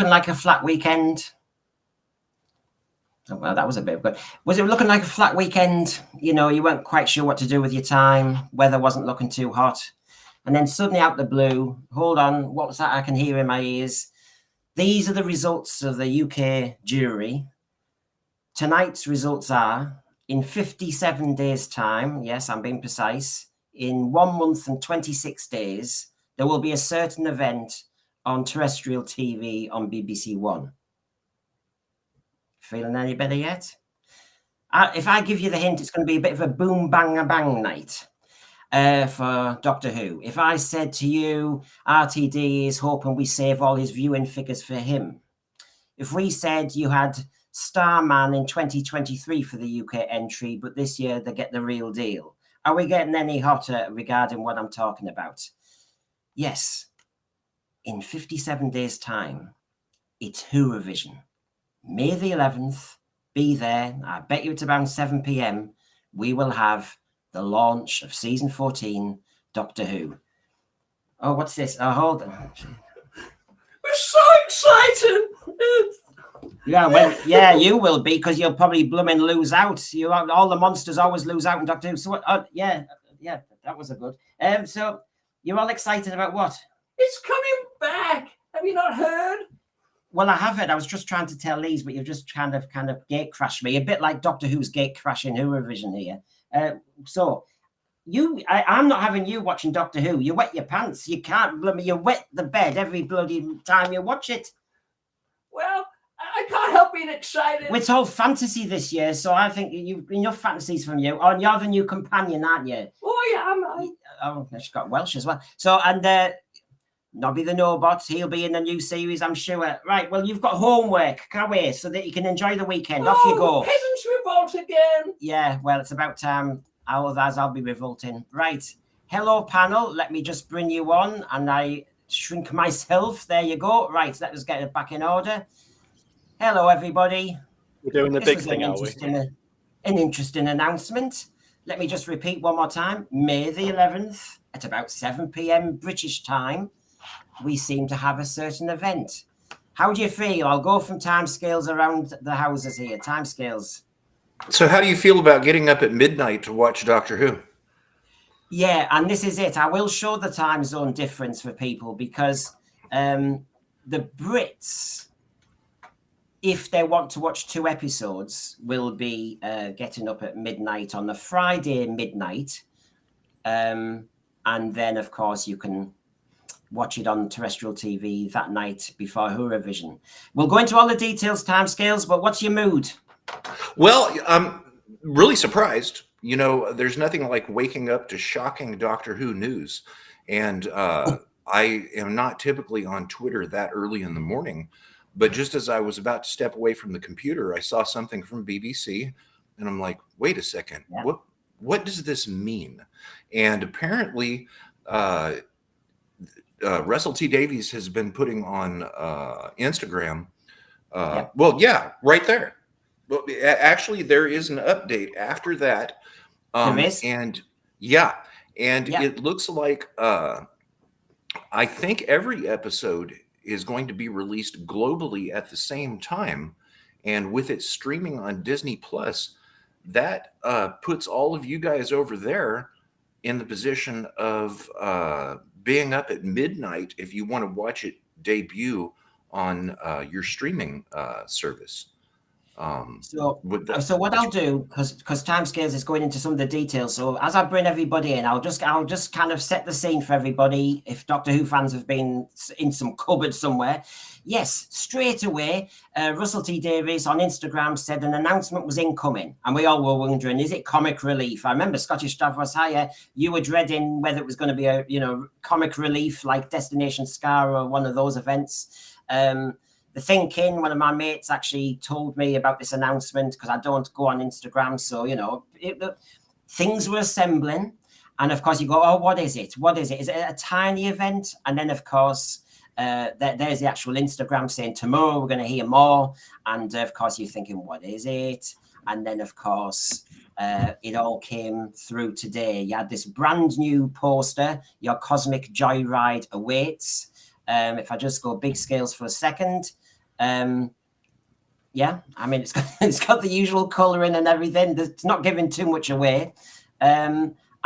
looking like a flat weekend? Oh, well, that was a bit good. Was it looking like a flat weekend? You know, you weren't quite sure what to do with your time. Weather wasn't looking too hot. And then suddenly out the blue, hold on, what was that I can hear in my ears? These are the results of the UK jury. Tonight's results are, in 57 days' time, yes, I'm being precise, in 1 month and 26 days, there will be a certain event on terrestrial TV on BBC One. Feeling any better yet? If I give you the hint, it's going to be a bit of a boom, bang, a bang night for Doctor Who. If I said to you, RTD is hoping we save all his viewing figures for him. If we said you had Starman in 2023 for the UK entry, but this year they get the real deal. Are we getting any hotter regarding what I'm talking about? Yes. In 57 days' time, it's Who Revision. May the 11th, be there. I bet you it's around 7 p.m. We will have the launch of season 14, Doctor Who. Oh, what's this? Oh, hold on. We're so excited. Yeah, well, yeah, you will be, because you'll probably blooming lose out. All the monsters always lose out in Doctor Who. So, yeah, that was a good. So, you're all excited about what? It's coming back. Have you not heard? Well, I haven't. I was just trying to tell Lise, but you've just kind of gate crashed me, a bit like Doctor Who's gate crashing Who Revision here. So, I'm not having you watching Doctor Who. You wet your pants. You can't you wet the bed every bloody time you watch it. Well, I can't help being excited. It's all fantasy this year, so I think you've enough fantasies from you. Oh, and you're the new companion, aren't you? Oh, yeah, am I? Oh, she's got Welsh as well. So, and Nobby the Nobot, he'll be in the new series, I'm sure. Right, well, you've got homework, can't we? So that you can enjoy the weekend. Off you go. Peasants revolt again. Yeah, well, it's about time. Otherwise, I'll be revolting. Right. Hello, panel. Let me just bring you on, and I shrink myself. There you go. Right, let us get it back in order. Hello, everybody. We're doing the big thing, are we? An interesting announcement. Let me just repeat one more time. May the 11th, at about 7 p.m. British time, we seem to have a certain event. How do you feel? I'll go from timescales around the houses here. Timescales. So how do you feel about getting up at midnight to watch Doctor Who? Yeah, and this is it. I will show the time zone difference for people, because the Brits, if they want to watch 2 episodes, will be getting up at midnight on the Friday midnight. And then, of course, you can watch it on terrestrial TV that night before Who Revision. We'll go into all the details, timescales, but what's your mood? Well, I'm really surprised. You know, there's nothing like waking up to shocking Doctor Who news. And I am not typically on Twitter that early in the morning. But just as I was about to step away from the computer, I saw something from BBC. And I'm like, wait a second. Yeah. What does this mean? And apparently, Russell T. Davies has been putting on Instagram. Well, yeah, right there. Well, actually, there is an update after that. There is? And yeah, and it looks like I think every episode is going to be released globally at the same time. And with it streaming on Disney Plus, that puts all of you guys over there in the position of being up at midnight if you want to watch it debut on your streaming service. So what I'll do, because timescales is going into some of the details. So as I bring everybody in, I'll just kind of set the scene for everybody. If Doctor Who fans have been in some cupboard somewhere, yes, straight away, Russell T Davies on Instagram said an announcement was incoming, and we all were wondering, is it comic relief? I remember Scottish Stavros Higher, you were dreading whether it was going to be a comic relief like Destination Scar or one of those events. The Thinking, one of my mates actually told me about this announcement, because I don't go on Instagram. So, things were assembling. And of course, you go, oh, what is it? What is it? Is it a tiny event? And then, of course, there's the actual Instagram saying, tomorrow we're going to hear more. And of course, you're thinking, what is it? And then, of course, it all came through today. You had this brand new poster, Your Cosmic Joyride Awaits. If I just go big scales for a second, Yeah, I mean, it's got the usual colouring and everything. It's not giving too much away.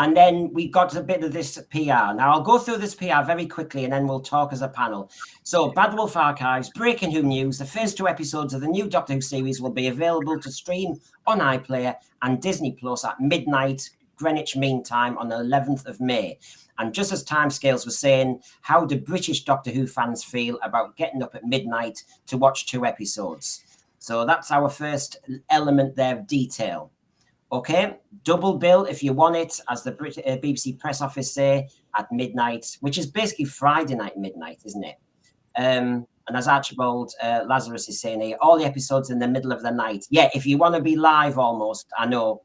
And then we got a bit of this PR. Now, I'll go through this PR very quickly and then we'll talk as a panel. So, Bad Wolf Archives, breaking Who news. The first 2 episodes of the new Doctor Who series will be available to stream on iPlayer and Disney Plus at midnight Greenwich Mean Time on the 11th of May. And just as Timescales was saying, how do British Doctor Who fans feel about getting up at midnight to watch 2 episodes? So that's our first element there of detail. Okay, double bill if you want it, as the BBC press office say, at midnight, which is basically Friday night midnight, isn't it? And as Archibald Lazarus is saying here, all the episodes in the middle of the night. Yeah, if you want to be live almost, I know.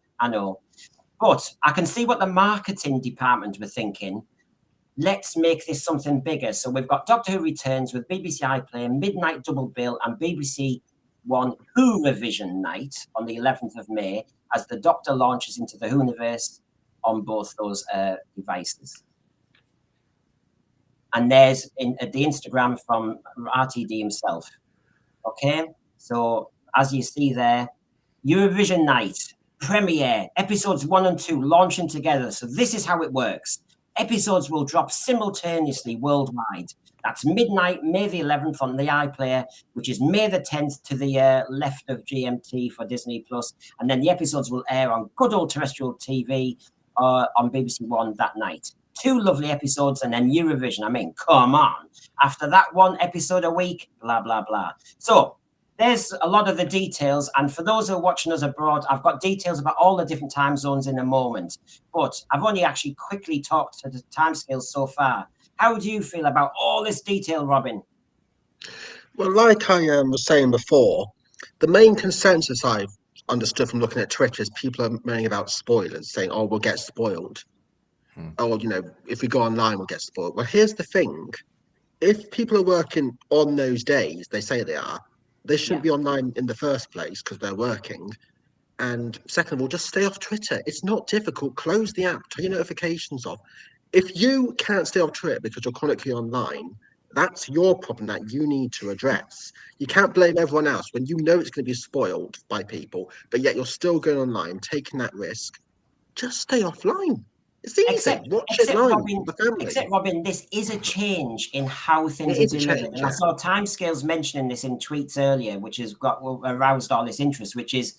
But I can see what the marketing department were thinking. Let's make this something bigger. So we've got Doctor Who Returns with BBC iPlayer, midnight double bill, and BBC One Who Revision Night on the 11th of May, as the Doctor launches into the Whoniverse on both those devices. And there's the Instagram from RTD himself. Okay, so as you see there, Eurovision Night, premiere, episodes 1 and 2 launching together. So this is how it works. Episodes will drop simultaneously worldwide. That's midnight, May the 11th on the iPlayer, which is May the 10th to the left of GMT for Disney Plus. And then the episodes will air on good old terrestrial TV on BBC One that night. 2 lovely episodes, and then Eurovision. I mean, come on. After that, 1 episode a week, blah, blah, blah. So there's a lot of the details. And for those who are watching us abroad, I've got details about all the different time zones in a moment. But I've only actually quickly talked to the timescales so far. How do you feel about all this detail, Robin? Well, like I was saying before, the main consensus I've understood from looking at Twitter is people are moaning about spoilers, saying, oh, we'll get spoiled. Oh, if we go online, we'll get spoiled. Well, here's the thing. If people are working on those days, they say they shouldn't be online in the first place because they're working. And second of all, just stay off Twitter. It's not difficult. Close the app, turn your notifications off. If you can't stay off Twitter because you're chronically online, that's your problem that you need to address. You can't blame everyone else when you know it's going to be spoiled by people, but yet you're still going online, taking that risk. Just stay offline. It's easy. Watch it live with the family. Except, Robin, this is a change in how things are delivered. And I saw Timescales mentioning this in tweets earlier, which has aroused all this interest, which is,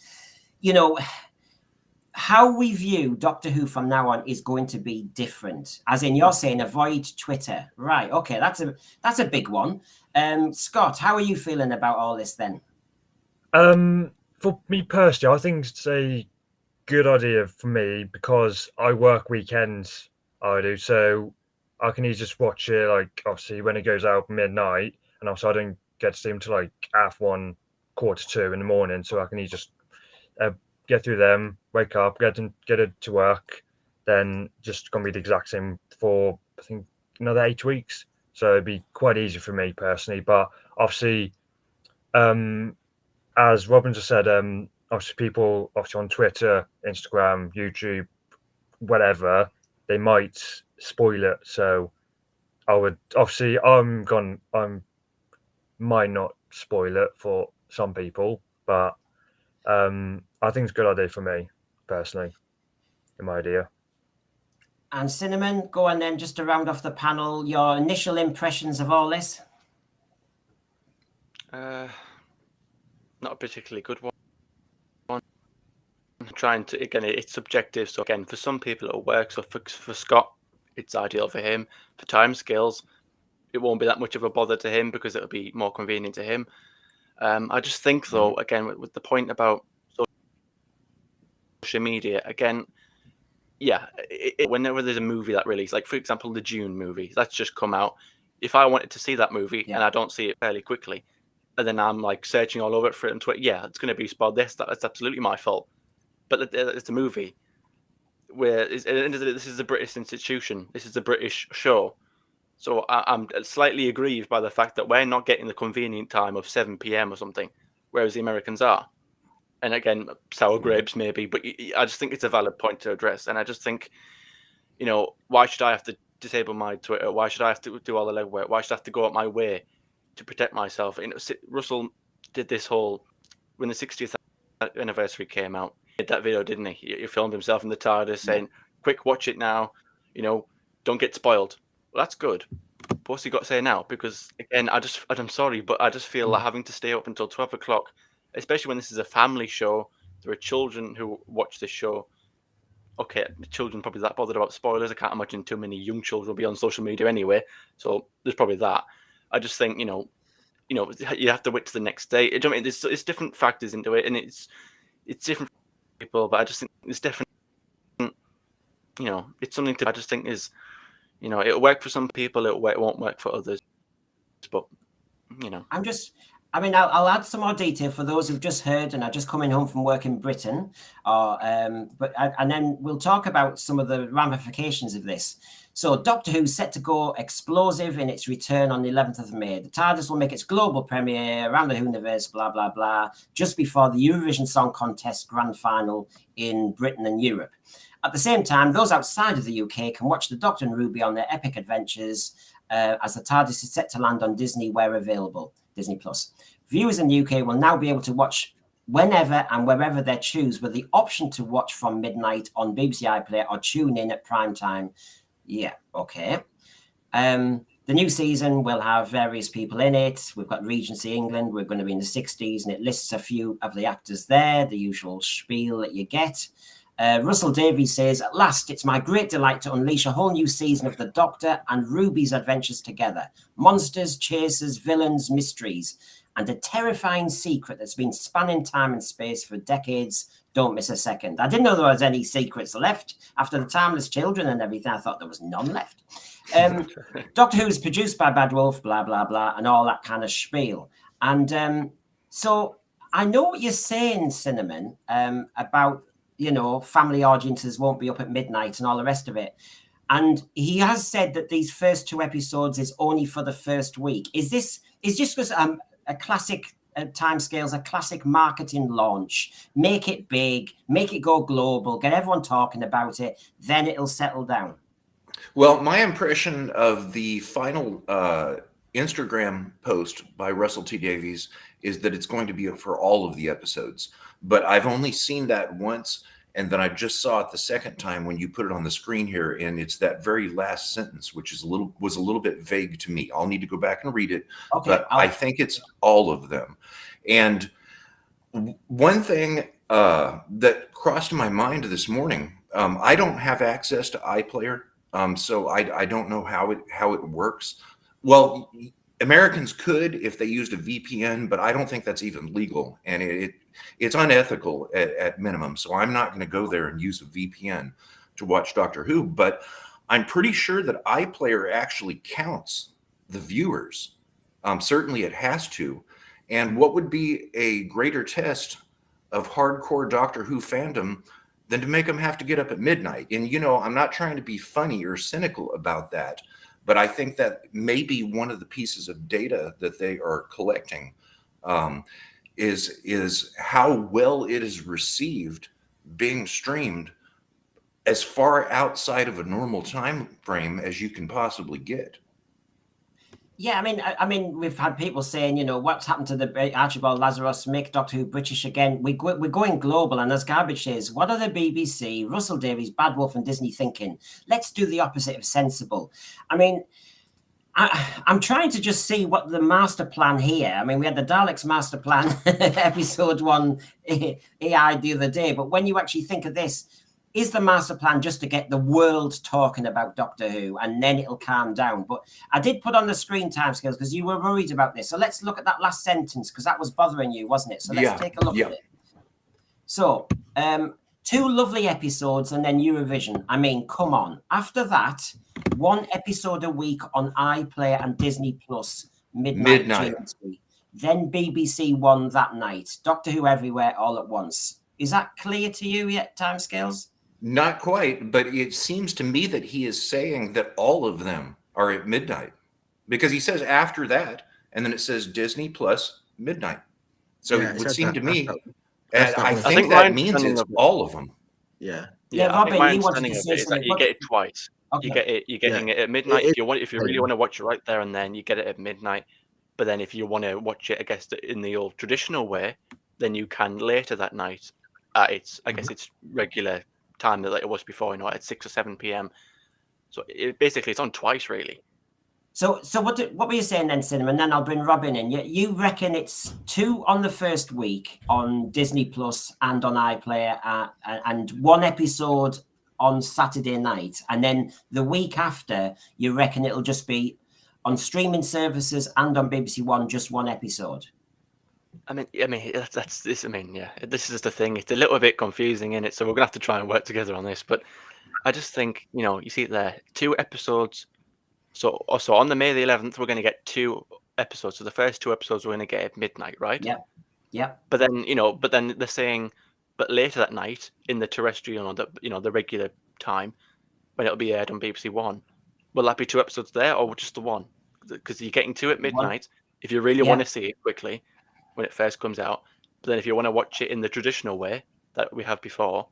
how we view Doctor Who from now on is going to be different. As in, you're saying avoid Twitter. Right. Okay, that's a big one. Scott, how are you feeling about all this then? For me personally, I think it's a good idea for me because I work weekends. I do, so I can easily just watch it, like, obviously when it goes out midnight, and also I don't get to see them till like 1:30, 1:45 in the morning, so I can easily just get through them, wake up, get it to work, then just gonna be the exact same for I think another 8 weeks. So it'd be quite easy for me personally. But obviously, as Robin just said, obviously people on Twitter, Instagram, YouTube, whatever, they might spoil it. So I would obviously I might not spoil it for some people, but I think it's a good idea for me personally, in my idea. And Cinnamon, go on then, just to round off the panel, your initial impressions of all this. Not a particularly good one. Trying to, again, it's subjective. So again, for some people it'll work. So for Scott, it's ideal for him. For timescales, it won't be that much of a bother to him because it'll be more convenient to him. I just think though, again, with the point about social media, again, whenever there's a movie that releases, like for example, the Dune movie, that's just come out. If I wanted to see that movie and I don't see it fairly quickly, and then I'm like searching all over it for it on Twitter, it's going to be spoiled. That's absolutely my fault. But it's a movie where this is a British institution. This is a British show. So I'm slightly aggrieved by the fact that we're not getting the convenient time of 7 p.m. or something, whereas the Americans are. And again, sour grapes maybe, but I just think it's a valid point to address. And I just think, why should I have to disable my Twitter? Why should I have to do all the legwork? Why should I have to go out my way to protect myself. You know, Russell did this whole when the 60th anniversary came out. He did that video, didn't he? He filmed himself in the TARDIS saying, "Quick, watch it now. You know, don't get spoiled." Well, that's good. But what's he got to say now? Because again, I'm sorry, but I just feel like having to stay up until 12 o'clock, especially when this is a family show. There are children who watch this show. Okay, children probably that bothered about spoilers. I can't imagine too many young children will be on social media anyway. So there's probably that. I just think, you know, you have to wait to the next day. I mean, it's different factors into it, and it's different for people. But I just think it's different. You know, it's something to. I just think is, you know, it'll work for some people. It won't work for others. But you know, I'll add some more detail for those who've just heard and are just coming home from work in Britain, and then we'll talk about some of the ramifications of this. So Doctor Who's set to go explosive in its return on the 11th of May. The TARDIS will make its global premiere around the Whoniverse, blah, blah, blah, just before the Eurovision Song Contest grand final in Britain and Europe. At the same time, those outside of the UK can watch the Doctor and Ruby on their epic adventures as the TARDIS is set to land on Disney where available. Disney Plus. Viewers in the UK will now be able to watch whenever and wherever they choose, with the option to watch from midnight on BBC iPlayer or tune in at prime time. Yeah, okay. The new season will have various people in it. We've got Regency England. We're going to be in the 60s, and it lists a few of the actors there, the usual spiel that you get. Russell Davies says, "At last, it's my great delight to unleash a whole new season of the Doctor and Ruby's adventures together. Monsters, chasers, villains, mysteries, and a terrifying secret that's been spanning time and space for decades. Don't miss a second." I didn't know there was any secrets left. After the Timeless Children and everything, I thought there was none left. Doctor Who is produced by Bad Wolf, blah, blah, blah, and all that kind of spiel. And so I know what you're saying, Cinnamon, about, you know, family audiences won't be up at midnight and all the rest of it. And he has said that these first 2 episodes is only for the first week. Is just a classic timescales, a classic marketing launch? Make it big, make it go global, get everyone talking about it, then it'll settle down. Well, my impression of the final Instagram post by Russell T. Davies is that it's going to be for all of the episodes. But I've only seen that once, and then I just saw it the second time when you put it on the screen here, and it's that very last sentence, which was a little bit vague to me. I'll need to go back and read it, okay, but I think it's all of them. And one thing that crossed my mind this morning, I don't have access to iPlayer, so I don't know how it works. Well, Americans could if they used a VPN, but I don't think that's even legal, and it's unethical at minimum. So I'm not going to go there and use a VPN to watch Doctor Who, but I'm pretty sure that iPlayer actually counts the viewers. Certainly it has to. And what would be a greater test of hardcore Doctor Who fandom than to make them have to get up at midnight? And, you know, I'm not trying to be funny or cynical about that, but I think that maybe one of the pieces of data that they are collecting is how well it is received being streamed as far outside of a normal time frame as you can possibly get. Yeah, I mean, we've had people saying, you know, what's happened to the Archibald Lazarus, make Doctor Who British again? We're going global, and as Garbage says, what are the BBC, Russell Davies, Bad Wolf, and Disney thinking? Let's do the opposite of sensible. I mean, I'm trying to just see what the master plan here. I mean, we had the Daleks master plan, episode 1 AI the other day, but when you actually think of this, is the master plan just to get the world talking about Doctor Who and then it'll calm down? But I did put on the screen timescales because you were worried about this. So let's look at that last sentence because that was bothering you, wasn't it? So let's take a look at it. So 2 lovely episodes and then Eurovision. I mean, come on. After that, 1 episode a week on iPlayer and Disney Plus midnight. GMT. Then BBC One that night. Doctor Who everywhere all at once. Is that clear to you yet, timescales? Not quite, but it seems to me that he is saying that all of them are at midnight, because he says after that, and then it says Disney Plus midnight. So it would seem to me, and I think that means it's all of them. Yeah. Robin, my understanding of it is that you get it twice. Okay. You're getting it at midnight. If you really want to watch it right there and then, you get it at midnight. But then if you want to watch it, I guess, in the old traditional way, then you can later that night at its, I guess, its regular time that it was before, at 6 or 7 p.m. So basically, it's on twice, really. So what were you saying then, Cinema? And then I'll bring Robin in. You reckon it's 2 on the first week on Disney Plus and on iPlayer, and 1 episode on Saturday night, and then the week after, you reckon it'll just be on streaming services and on BBC One, just 1 episode? I mean, that's this. I mean, yeah, this is the thing. It's a little bit confusing in it, so we're gonna have to try and work together on this. But I just think, you see it there, 2 episodes. So on the May the 11th, we're going to get 2 episodes. So the first 2 episodes we're going to get at midnight, right? Yeah. But then they're saying, but later that night in the terrestrial, the regular time when it'll be aired on BBC One, will that be 2 episodes there or just the 1? Because you're getting 2 at midnight if you really want to see it quickly when it first comes out. But then if you want to watch it in the traditional way that we have before,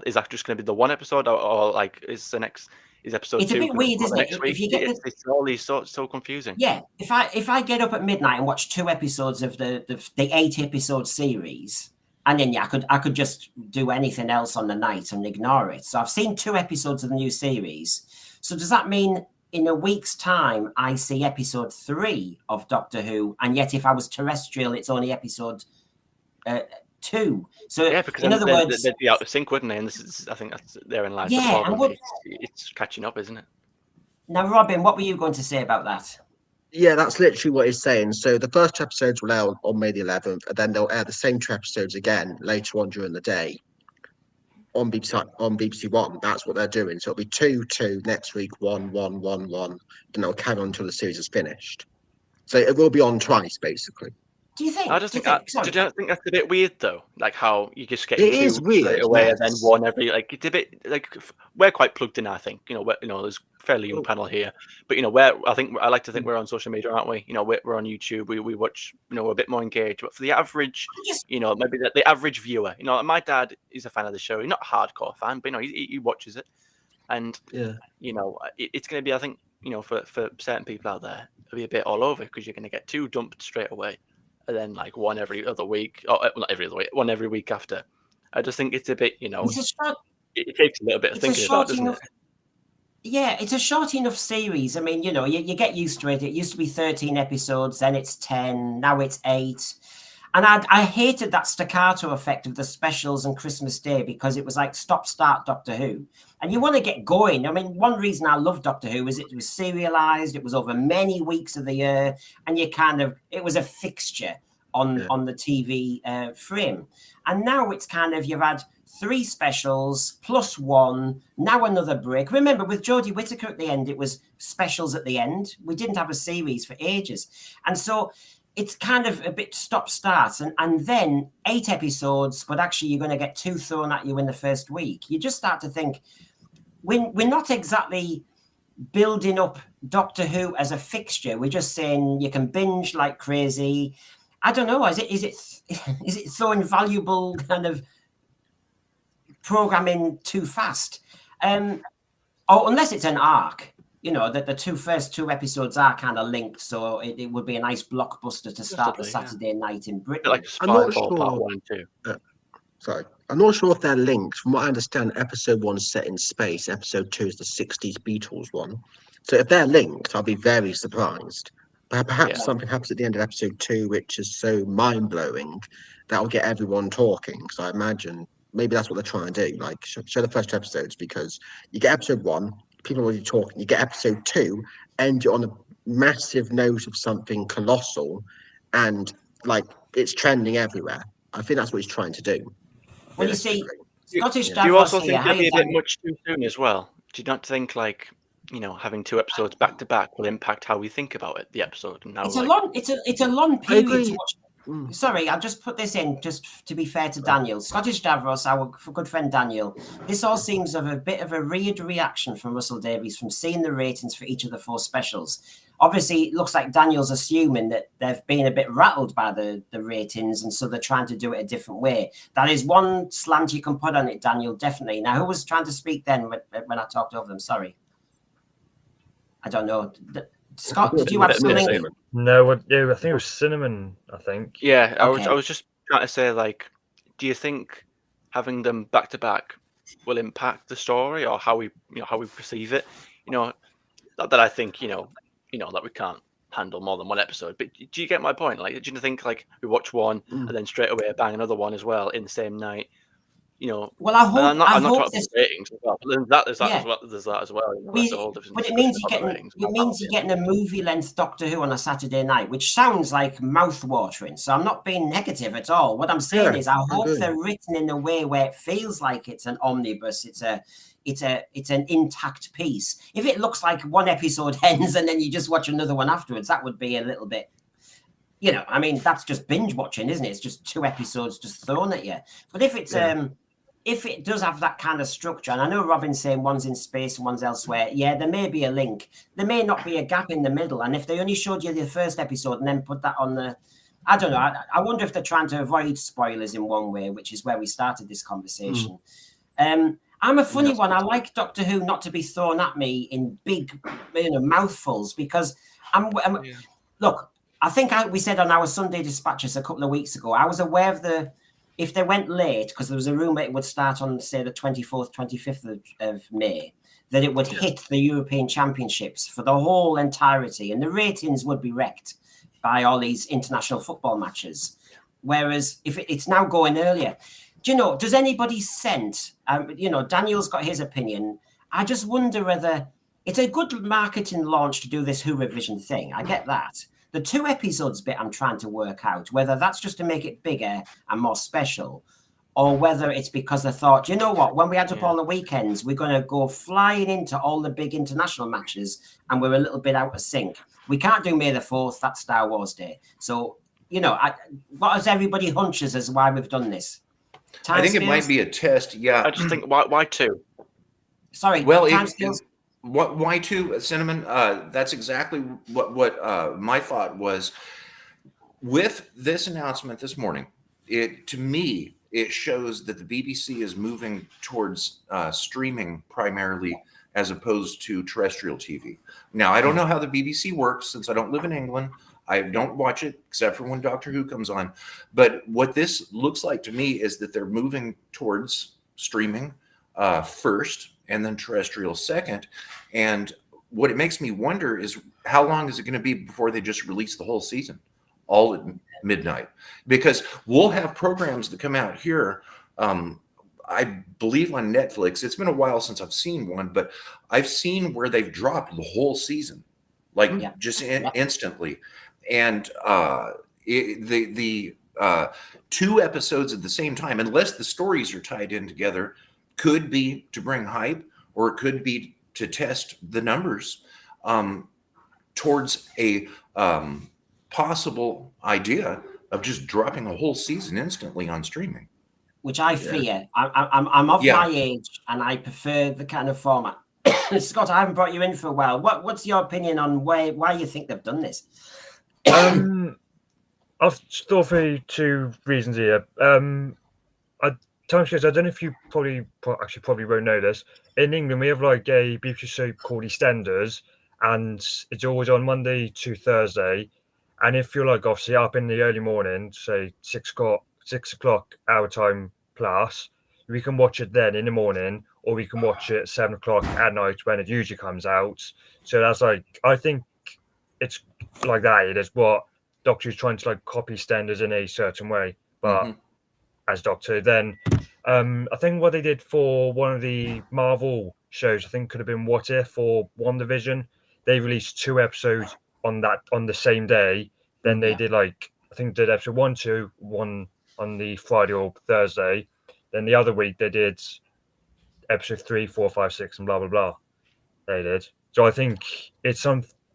is that just going to be the 1 episode, or like is the next? Is episode it's 2 a bit weird, isn't it? If you get it's all these so confusing. Yeah, if I get up at midnight and watch 2 episodes of the 8 episode series, and then I could just do anything else on the night and ignore it. So I've seen 2 episodes of the new series. So does that mean in a week's time I see episode 3 of Doctor Who, and yet if I was terrestrial, it's only episode 2? So yeah, because in other words, they'd be out of sync, wouldn't they? And I think that's therein lies the problem. It's catching up, isn't it? Now, Robin, what were you going to say about that? Yeah, that's literally what he's saying. So the first 2 episodes will air on May the 11th, and then they'll air the same 2 episodes again later on during the day on BBC One. That's what they're doing. So it'll be 2 next week, 1, and they'll carry on until the series is finished. So it will be on twice, basically. Do you think? I just think that's a bit weird, though. Like how you just get 2 weird, straight away, yes. and then 1 every. Like it's a bit like we're quite plugged in. I think there's a fairly young panel here, but I like to think we're on social media, aren't we? We're on YouTube. We watch. We're a bit more engaged. But for the average, maybe the average viewer, my dad is a fan of the show. He's not a hardcore fan, but he watches it, and it's going to be. I think for certain people out there, it'll be a bit all over because you're going to get 2 dumped straight away. And then 1 every other week, or not every other week, 1 every week after. I just think it's a bit, it takes a little bit of thinking about, doesn't it? Yeah, it's a short enough series. I mean, you get used to it. It used to be 13 episodes, then it's 10, now it's 8. And I hated that staccato effect of the specials and Christmas Day because it was like stop-start Doctor Who. And you want to get going. I mean, one reason I love Doctor Who is it was serialized. It was over many weeks of the year. And it was a fixture on the TV frame. And now it's you've had 3 specials plus 1, now another break. Remember, with Jodie Whittaker at the end, it was specials at the end. We didn't have a series for ages. And so it's a bit stop-start, and then 8 episodes, but actually you're going to get 2 thrown at you in the first week. You just start to think, we're not exactly building up Doctor Who as a fixture. We're just saying you can binge like crazy. I don't know. Is it throwing valuable programming too fast? Or unless it's an arc. That the first 2 episodes are linked, so it would be a nice blockbuster to start the Saturday night in Britain. Like Spyfall Part 1 and 2. Sorry, I'm not sure if they're linked. From what I understand, episode 1 is set in space. Episode 2 is the 60s Beatles one. So if they're linked, I'll be very surprised. Perhaps something happens at the end of episode 2, which is so mind-blowing that will get everyone talking. So I imagine maybe that's what they're trying to do. Like show the first 2 episodes, because you get episode 1. People are already talking. You get episode 2, and you're on a massive note of something colossal, and it's trending everywhere. I think that's what he's trying to do. Well, you see, Scottish Do you also think that'd be a bit much too soon as well? Do you not think having 2 episodes back to back will impact how we think about the episode? And it's a long period to watch. Sorry, I'll just put this in just to be fair to Daniel. Scottish Davros, our good friend Daniel, this all seems of a bit of a weird reaction from Russell Davies from seeing the ratings for each of the 4 specials. Obviously, it looks like Daniel's assuming that they've been a bit rattled by the ratings, and so they're trying to do it a different way. That is one slant you can put on it, Daniel, definitely. Now, who was trying to speak then when I talked over them? Sorry. I don't know. Scott, did you have something? No, I think it was cinnamon. I think. Yeah, Okay. I was just trying to say, like, do you think having them back to back will impact the story or how we perceive it? Not that I think that we can't handle more than one episode, but do you get my point? Like, do you think like we watch one and then straight away bang another one as well in the same night? Well, I hope. I'm not talking about ratings as well. But there's that as well. There's that as well. That's a whole different. But it means you're getting a movie length Doctor Who on a Saturday night, which sounds like mouth watering. So I'm not being negative at all. What I'm saying is, I hope they're written in a way where it feels like it's an omnibus. It's an intact piece. If it looks like one episode ends and then you just watch another one afterwards, that would be a little bit. I mean, that's just binge watching, isn't it? It's just 2 episodes just thrown at you. But if it's if it does have that kind of structure, and I know Robin's saying one's in space and one's elsewhere, there may be a link. There may not be a gap in the middle. And if they only showed you the first episode and then put that on the, I don't know. I wonder if they're trying to avoid spoilers in one way, which is where we started this conversation. I'm a funny one. I like Doctor Who not to be thrown at me in big, mouthfuls because look. I think we said on our Sunday dispatches a couple of weeks ago, I was aware of if they went late, because there was a rumour it would start on, say, the 24th, 25th of May, that it would hit the European Championships for the whole entirety, and the ratings would be wrecked by all these international football matches. Whereas if it's now going earlier, does anybody sense, Daniel's got his opinion. I just wonder whether it's a good marketing launch to do this Who Revision thing. I get that. The 2 episodes bit I'm trying to work out, whether that's just to make it bigger and more special, or whether it's because they thought, you know what, when we add up all the weekends, we're going to go flying into all the big international matches and we're a little bit out of sync. We can't do May the 4th, that's Star Wars Day. So, what is everybody hunches as why we've done this? I think it might be a test, I just think, why 2? Sorry, well, why 2, Cinnamon? That's exactly what my thought was. With this announcement this morning, to me, it shows that the BBC is moving towards streaming primarily as opposed to terrestrial TV. Now, I don't know how the BBC works since I don't live in England. I don't watch it except for when Doctor Who comes on. But what this looks like to me is that they're moving towards streaming first, and then terrestrial second. And what it makes me wonder is how long is it going to be before they just release the whole season all at midnight? Because we'll have programs that come out here, I believe on Netflix. It's been a while since I've seen one, but I've seen where they've dropped the whole season, instantly. And the 2 episodes at the same time, unless the stories are tied in together, could be to bring hype, or it could be to test the numbers towards a possible idea of just dropping a whole season instantly on streaming. Which I fear. I'm of my age, and I prefer the kind of format. Scott, I haven't brought you in for a while. What's your opinion on why you think they've done this? I've thought for 2 reasons here. Timescales, I don't know if you probably won't know this. In England, we have like a BBC show called EastEnders, and it's always on Monday to Thursday. And if you're like obviously up in the early morning, say 6 o'clock our time plus, we can watch it then in the morning, or we can watch it at 7 o'clock at night when it usually comes out. So that's I think it's like that. It is what Doctor Who's trying to copy EastEnders in a certain way, but as Doctor, then I think what they did for one of the Marvel shows, I think could have been What If or WandaVision. They released 2 episodes on the same day. Then they did I think did episode 1, 2, 1 on the Friday or Thursday. Then the other week they did episode 3, 4, 5, 6, and blah blah blah. They did. So I think it's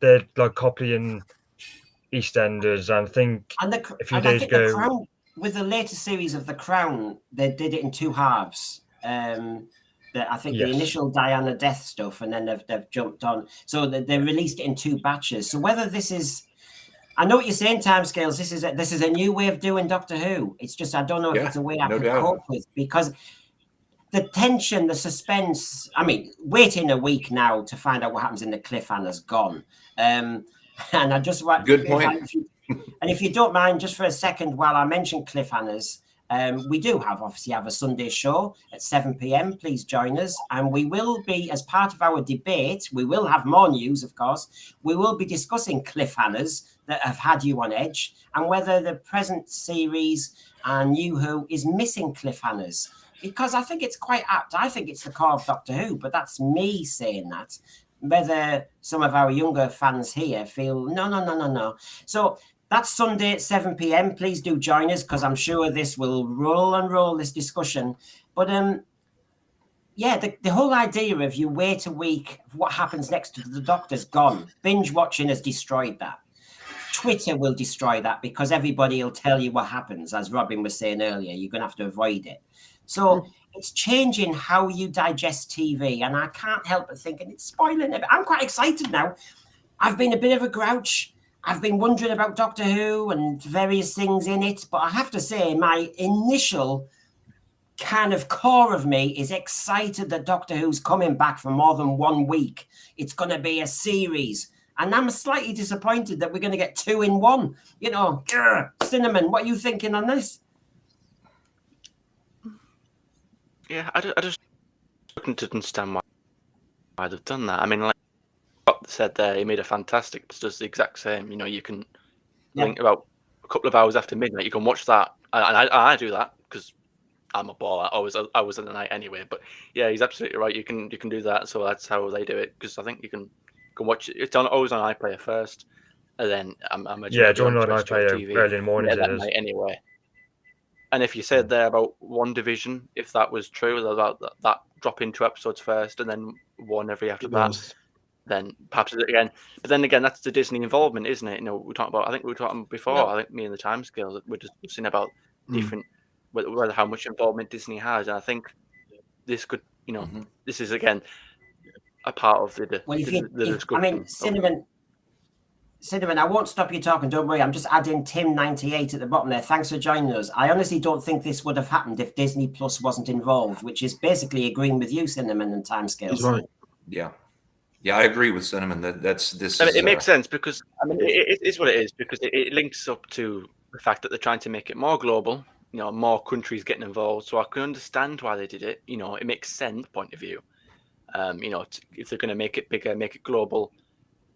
they're copying EastEnders, and I think a few days ago. With the latest series of The Crown, they did it in 2 halves. I think the initial Diana death stuff, and then they've jumped on. So they released it in 2 batches. So whether this is, I know what you're saying, timescales. This is a new way of doing Doctor Who. It's just I don't know if it's a way I could cope with, because the tension, the suspense. I mean, waiting a week now to find out what happens in the cliffhanger's gone. And I just want good point. And if you don't mind, just for a second, while I mention cliffhangers, we do obviously have a Sunday show at 7 p.m. Please join us. And we will be, as part of our debate, we will have more news, of course. We will be discussing cliffhangers that have had you on edge and whether the present series and New Who is missing cliffhangers. Because I think it's quite apt. I think it's the core of Doctor Who, but that's me saying that. Whether some of our younger fans here feel, no. So that's Sunday at 7 p.m. Please do join us, because I'm sure this will roll this discussion. But the whole idea of you wait a week, what happens next to the Doctor's gone. Binge watching has destroyed that. Twitter will destroy that, because everybody will tell you what happens. As Robin was saying earlier, you're going to have to avoid it. So it's changing how you digest TV, and I can't help but thinking it's spoiling it. I'm quite excited now. I've been a bit of a grouch. I've been wondering about Doctor Who and various things in it, but I have to say my initial kind of core of me is excited that Doctor Who's coming back for more than 1 week. It's going to be a series. And I'm slightly disappointed that we're going to get 2 in 1. You know, Cinnamon, what are you thinking on this? Yeah, I just couldn't understand why they've done that. I mean, like Scott said there, he made a fantastic, does the exact same. You know, you can link about a couple of hours after midnight, you can watch that. And I do that because I'm a baller. I was in the night anyway. But yeah, he's absolutely right. You can do that. So that's how they do it. Because I think you can watch it. It's always on iPlayer first, and then I'm join on iPlayer early in the morning that night anyway. And if you said there about WandaVision, if that was true, about that drop into episodes first and then one every after that, then perhaps again. But then again, that's the Disney involvement, isn't it? You know, I think we were talking before. Yeah. I think me and the timescales we're discussing about different whether how much involvement Disney has, and I think this could, this is again a part of the discussion. I mean, Cinnamon, I won't stop you talking, don't worry. I'm just adding Tim98 at the bottom there. Thanks for joining us. I honestly don't think this would have happened if Disney Plus wasn't involved, which is basically agreeing with you, Cinnamon, and timescales. Right. Yeah, I agree with Cinnamon. It makes sense because it is what it is, because it links up to the fact that they're trying to make it more global. You know, more countries getting involved. So I can understand why they did it. You know, it makes sense point of view. If they're going to make it bigger, make it global.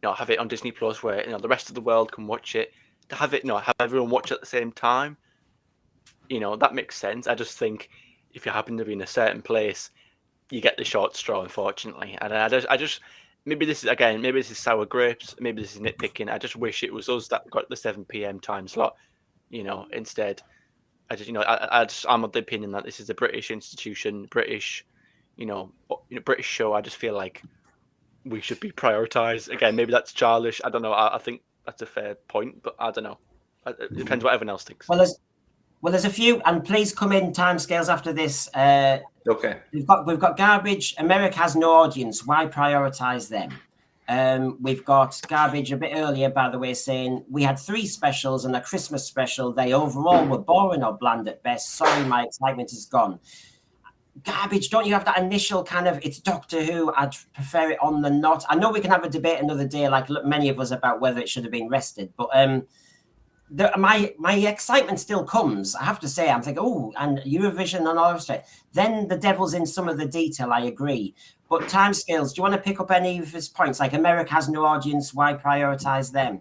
Have it on Disney Plus where the rest of the world can watch it. To have it, have everyone watch it at the same time. That makes sense. I just think if you happen to be in a certain place, you get the short straw, unfortunately. And I just maybe this is sour grapes. Maybe this is nitpicking. I just wish it was us that got the 7 p.m. time slot. Instead, I'm of the opinion that this is a British institution, British show. I just feel like we should be prioritized. Again, maybe that's childish. I don't know. I think that's a fair point, but I don't know. It depends what everyone else thinks. Well, there's a few, and please come in timescales after this. Okay. We've got garbage. America has no audience. Why prioritize them? We've got garbage a bit earlier, by the way, saying we had 3 specials and a Christmas special. They overall were boring or bland at best. Sorry, my excitement is gone. Garbage, don't you have that initial kind of, it's Doctor Who, I'd prefer it on than not? I know we can have a debate another day, like many of us, about whether it should have been rested, but my excitement still comes. I have to say, I'm thinking, and Eurovision and all of that. Then the devil's in some of the detail, I agree. But timescales, do you want to pick up any of his points? Like America has no audience, why prioritize them?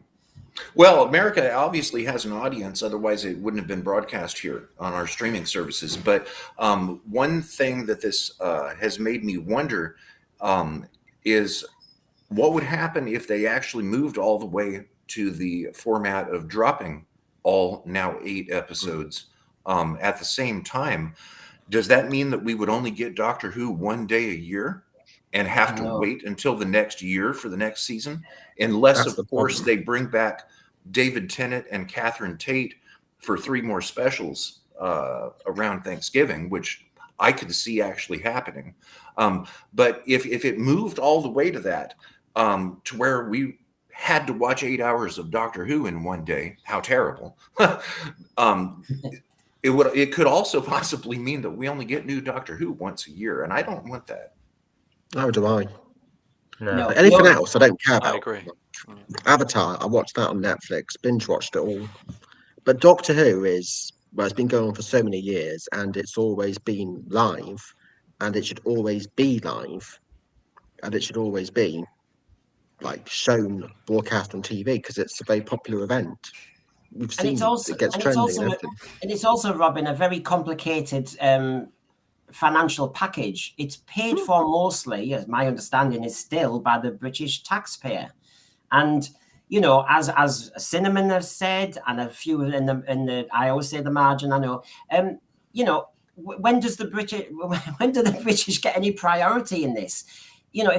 Well, America obviously has an audience, otherwise it wouldn't have been broadcast here on our streaming services. But one thing that this has made me wonder is what would happen if they actually moved all the way to the format of dropping all now 8 episodes at the same time. Does that mean that we would only get Doctor Who 1 day a year and have to wait until the next year for the next season? Unless, of course, they bring back David Tennant and Catherine Tate for 3 more specials around Thanksgiving, which I could see actually happening. But if it moved all the way to that, to where we had to watch 8 hours of Doctor Who in 1 day, how terrible. It could also possibly mean that we only get new Doctor Who once a year, and I don't want that. No, do I? No. Anything else, I don't care about. I agree. Avatar, I watched that on Netflix, binge watched it all. But Doctor Who it's been going on for so many years, and it's always been live, and it should always be live, and it should always be like shown, broadcast on TV, because it's a very popular event. We've seen it gets trending and everything. And it's also, Robin, a very complicated financial package. It's paid for mostly, as my understanding is still, by the British taxpayer. And you know, as Cinnamon has said, and a few in the I always say the margin, I know, you know, when do the British get any priority in this? You know,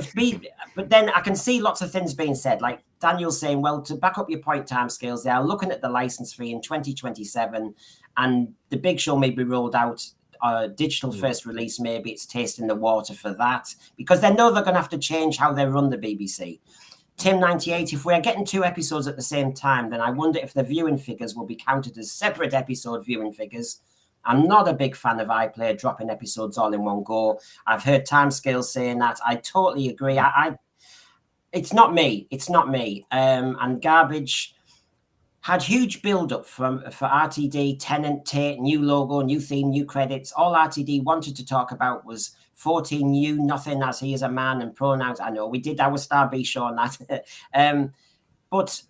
but then I can see lots of things being said, like Daniel's saying, well, to back up your point timescales, they are looking at the license fee in 2027, and the big show may be rolled out digital first release. Maybe it's tasting the water for that, because they know they're going to have to change how they run the BBC. Tim 98, if we're getting 2 episodes at the same time, then I wonder if the viewing figures will be counted as separate episode viewing figures. I'm not a big fan of iPlayer dropping episodes all in one go. I've heard timescales saying that. I totally agree. It's not me. It's not me. And Garbage had huge build-up for RTD, Tennant, Tate, new logo, new theme, new credits. All RTD wanted to talk about was 14 new nothing, as he is a man, and pronouns. I know we did our Star B show on that. But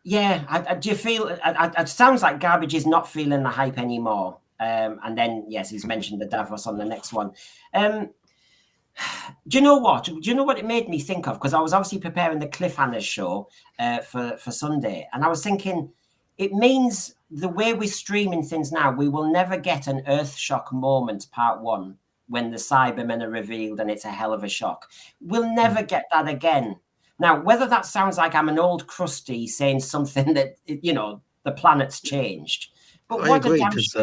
yeah, do you feel it sounds like Garbage is not feeling the hype anymore? And then, yes, he's mentioned the Davros on the next one. Do you know what? Do you know what it made me think of? Because I was obviously preparing the Cliffhangers show for Sunday, and I was thinking it means the way we're streaming things now, we will never get an Earthshock moment part 1 when the Cybermen are revealed and it's a hell of a shock. We'll never get that again. Now, whether that sounds like I'm an old crusty saying something that, you know, the planet's changed. But I agree, because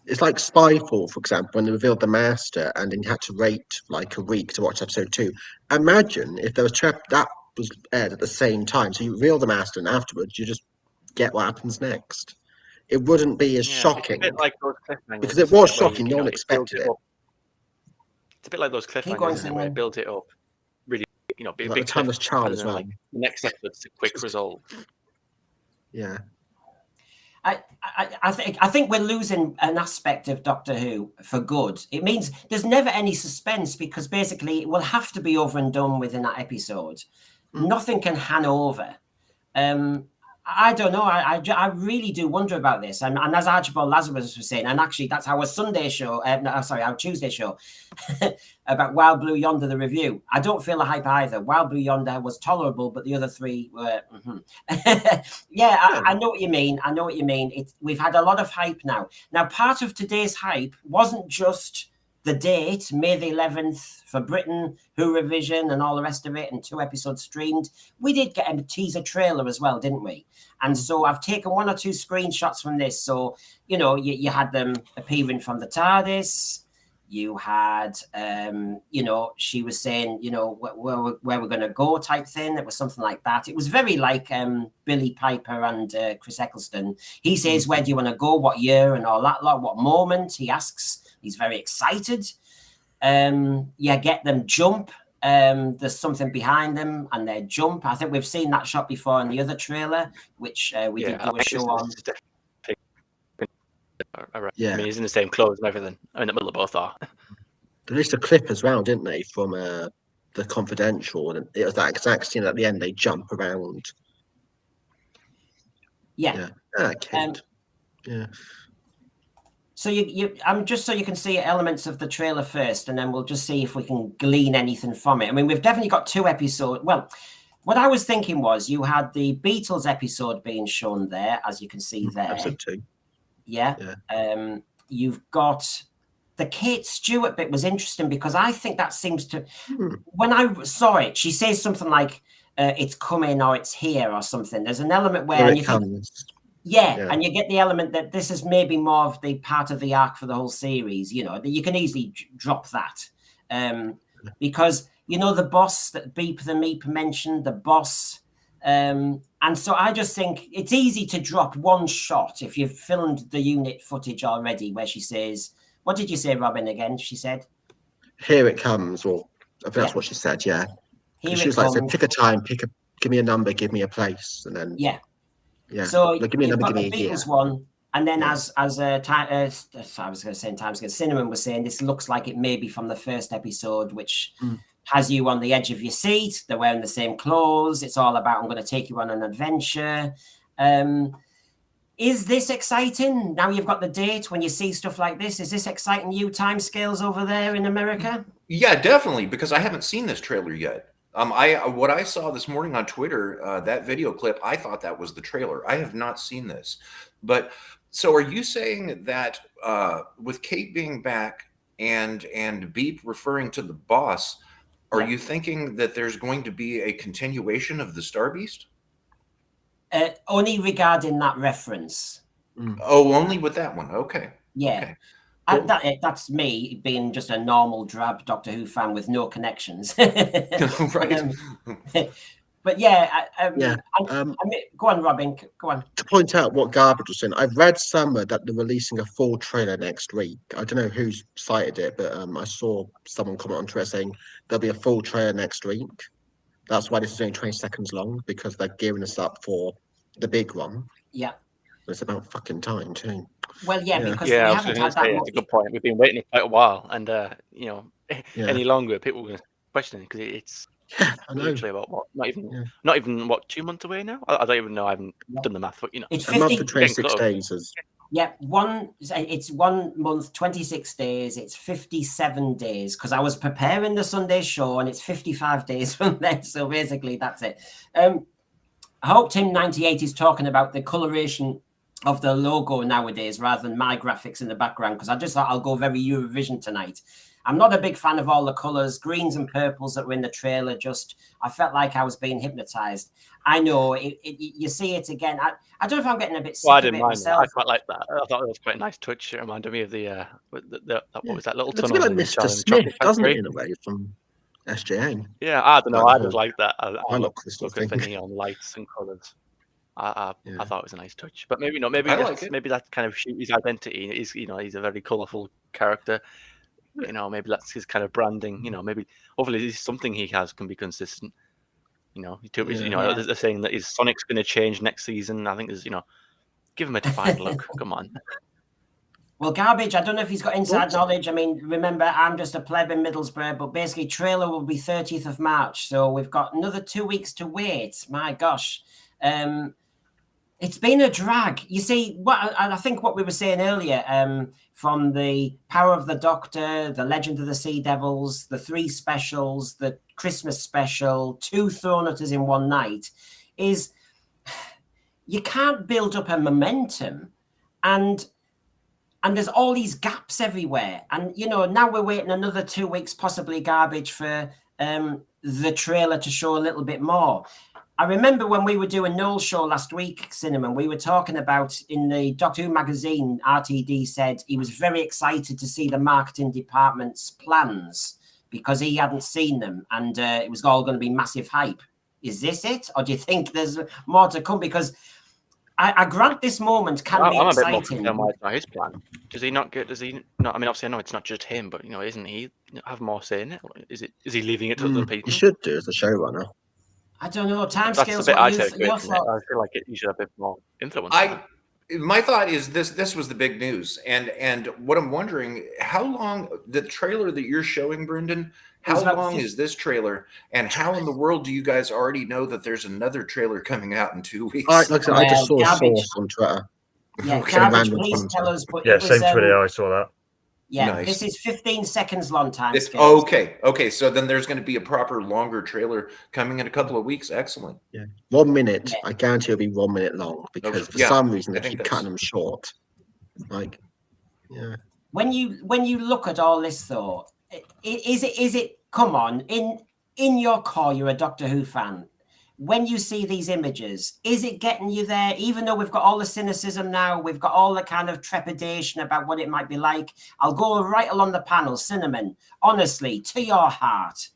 it's like Spyfall, for example, when they revealed the Master and then you had to wait like a week to watch episode 2. Imagine if there was that was aired at the same time. So you reveal the Master and afterwards you just get what happens next. It wouldn't be as shocking. It's a bit like those cliffhangers, because it was shocking, no one expected it. It's a bit like those cliffhangers where it builds it up. Really, you know, big Timeless Child as well. Like, the next episode's a quick result. Yeah. I think we're losing an aspect of Doctor Who for good. It means there's never any suspense, because basically it will have to be over and done within that episode. Nothing can hang over. I don't know. I really do wonder about this. And as Archibald Lazarus was saying, and actually that's our Sunday show, our Tuesday show, about Wild Blue Yonder, the review. I don't feel a hype either. Wild Blue Yonder was tolerable, but the other 3 were... Yeah, I know what you mean. I know what you mean. We've had a lot of hype now. Now, part of today's hype wasn't just the date, May the 11th for Britain, Who Revision and all the rest of it, and 2 episodes streamed. We did get a teaser trailer as well, didn't we? And so I've taken 1 or 2 screenshots from this. So, you know, you had them appearing from the TARDIS. You had, you know, she was saying, you know, where we're going to go type thing. It was something like that. It was very like Billy Piper and Chris Eccleston. He says, where do you want to go? What year and all that lot? What moment? He asks. He's very excited. Get them jump. There's something behind them and they jump. I think we've seen that shot before in the other trailer, which we did do a show on. Yeah. I mean, he's in the same clothes and everything. In the middle of both are. There is a clip as well, didn't they, from the Confidential, and it was that exact scene at the end. They jump around. Yeah. Kid. Yeah. So I'm just so you can see elements of the trailer first, and then we'll just see if we can glean anything from it. I mean, we've definitely got 2 episodes. Well, what I was thinking was you had the Beatles episode being shown there, as you can see there. Episode 2. Yeah. You've got the Kate Stewart bit was interesting, because I think that seems to, when I saw it, she says something like, it's coming or it's here or something. There's an element where and you get the element that this is maybe more of the part of the arc for the whole series, you know, that you can easily drop that. Because, you know, the boss that Beep the Meep mentioned, the boss. And so I just think it's easy to drop 1 shot if you've filmed the unit footage already where she says, what did you say, Robin, again? She said, here it comes. Or I think that's what she said, yeah. Here she it was like, comes. so pick a time, give me a number, give me a place, and then Yeah. So like, give me a you've number, got give the me a year. Beatles one, and then I was going to say in Timescale, Cinnamon was saying this looks like it may be from the first episode, which has you on the edge of your seat. They're wearing the same clothes. It's all about I'm going to take you on an adventure. Is this exciting? Now you've got the date. When you see stuff like this, is this exciting you? Timescales over there in America? Yeah, definitely, because I haven't seen this trailer yet. What I saw this morning on Twitter, that video clip, I thought that was the trailer. I have not seen this, but so are you saying that with Kate being back and Beep referring to the boss, are you thinking that there's going to be a continuation of the Star Beast? Only regarding that reference. Oh, only with that one. Okay. Yeah. Okay. Cool. That's me being just a normal drab Doctor Who fan with no connections. Right. But yeah, go on, Robin. Go on. To point out what Garbage was saying, I've read somewhere that they're releasing a full trailer next week. I don't know who's cited it, but I saw someone comment on Twitter saying there'll be a full trailer next week. That's why this is only 20 seconds long, because they're gearing us up for the big one. Yeah. It's about fucking time too. Well, because we I was haven't going had to say that it's a good point. We've been waiting quite a while, and any longer, people are going to question it because it's literally about what? Not even what, 2 months away now? I don't even know. I haven't done the math, but it's 50, a month and 26 days. It's 1 month, 26 days. It's 57 days because I was preparing the Sunday show, and it's 55 days from then. So basically, that's it. I hope Tim98 is talking about the coloration of the logo nowadays rather than my graphics in the background, because I just thought I'll go very Eurovision tonight. I'm not a big fan of all the colours, greens and purples that were in the trailer. I felt like I was being hypnotised. I know you see it again. I don't know if I'm getting a bit sick of it myself. I quite like that. I thought it was quite a nice touch. It reminded me of the what was that little It's tunnel? a bit like Mr. Smith, doesn't it, in a way, from SJA? Yeah, I don't know. I just like that. I look at the neon lights and colours. I thought it was a nice touch, but maybe not. Maybe that kind of his identity is, he's a very colourful character. Maybe that's his kind of branding. Maybe hopefully something he has can be consistent. They're saying that his Sonic's going to change next season. I think there's, give him a defined look. Come on. Well, Garbage, I don't know if he's got inside knowledge. I mean, remember, I'm just a pleb in Middlesbrough, but basically trailer will be 30th of March. So we've got another 2 weeks to wait. My gosh. It's been a drag. You see, I think what we were saying earlier, from the Power of the Doctor, the Legend of the Sea Devils, the 3 specials, the Christmas special, 2 thrown at us in one night, is you can't build up a momentum, and there's all these gaps everywhere. And now we're waiting another 2 weeks, possibly Garbage, for the trailer to show a little bit more. I remember when we were doing Noel's show last week, Cinnamon, we were talking about, in the Doctor Who magazine, RTD said he was very excited to see the marketing department's plans because he hadn't seen them, and it was all going to be massive hype. Is this it? Or do you think there's more to come? Because I grant this moment can be exciting. I'm a bit more concerned by his plan. Does he not? I mean, obviously, I know it's not just him, but isn't he have more say in it? Is he leaving it to other people? He should do as a showrunner. I don't know. Timescales. I feel like you should have a bit more influence. My thought is this was the big news, and what I'm wondering, how long the trailer that you're showing, Brendan? How long is this trailer, and how in the world do you guys already know that there's another trailer coming out in 2 weeks? I just saw a source on Twitter. Yeah, Garbage, please tell us. Same Twitter. I saw that. Yeah, nice. This is 15 seconds long time. Okay. So then there's going to be a proper longer trailer coming in a couple of weeks. Excellent. Yeah, 1 minute. Yeah. I guarantee it'll be 1 minute long because for some reason they keep cutting them short. When you look at all this, though, is it? Come on, in your core, you're a Doctor Who fan. When you see these images, is it getting you there? Even though we've got all the cynicism now, we've got all the kind of trepidation about what it might be like. I'll go right along the panel. Cinnamon, honestly, to your heart.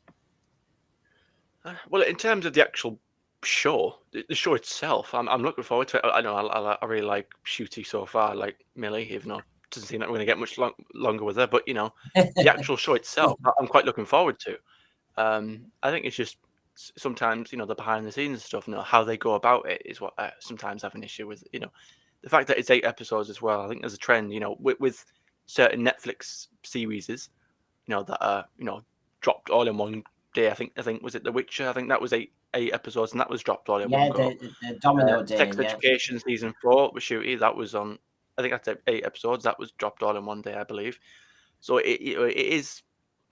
Well, in terms of the actual show, the show itself, I'm looking forward to it. I know I really like Shooty so far, like Millie, even though it doesn't seem like we're going to get much longer with her. But, the actual show itself, I'm quite looking forward to. I think it's just sometimes, the behind the scenes stuff, how they go about it is what I sometimes have an issue with. The fact that it's 8 episodes as well. I think there's a trend, with certain Netflix series, that are, dropped all in one day. I think was it The Witcher? I think that was eight episodes, and that was dropped all in one go. The Domino Day. Sex Education season 4 with Shooty, that was on. I think that's 8 episodes. That was dropped all in one day, I believe. So it is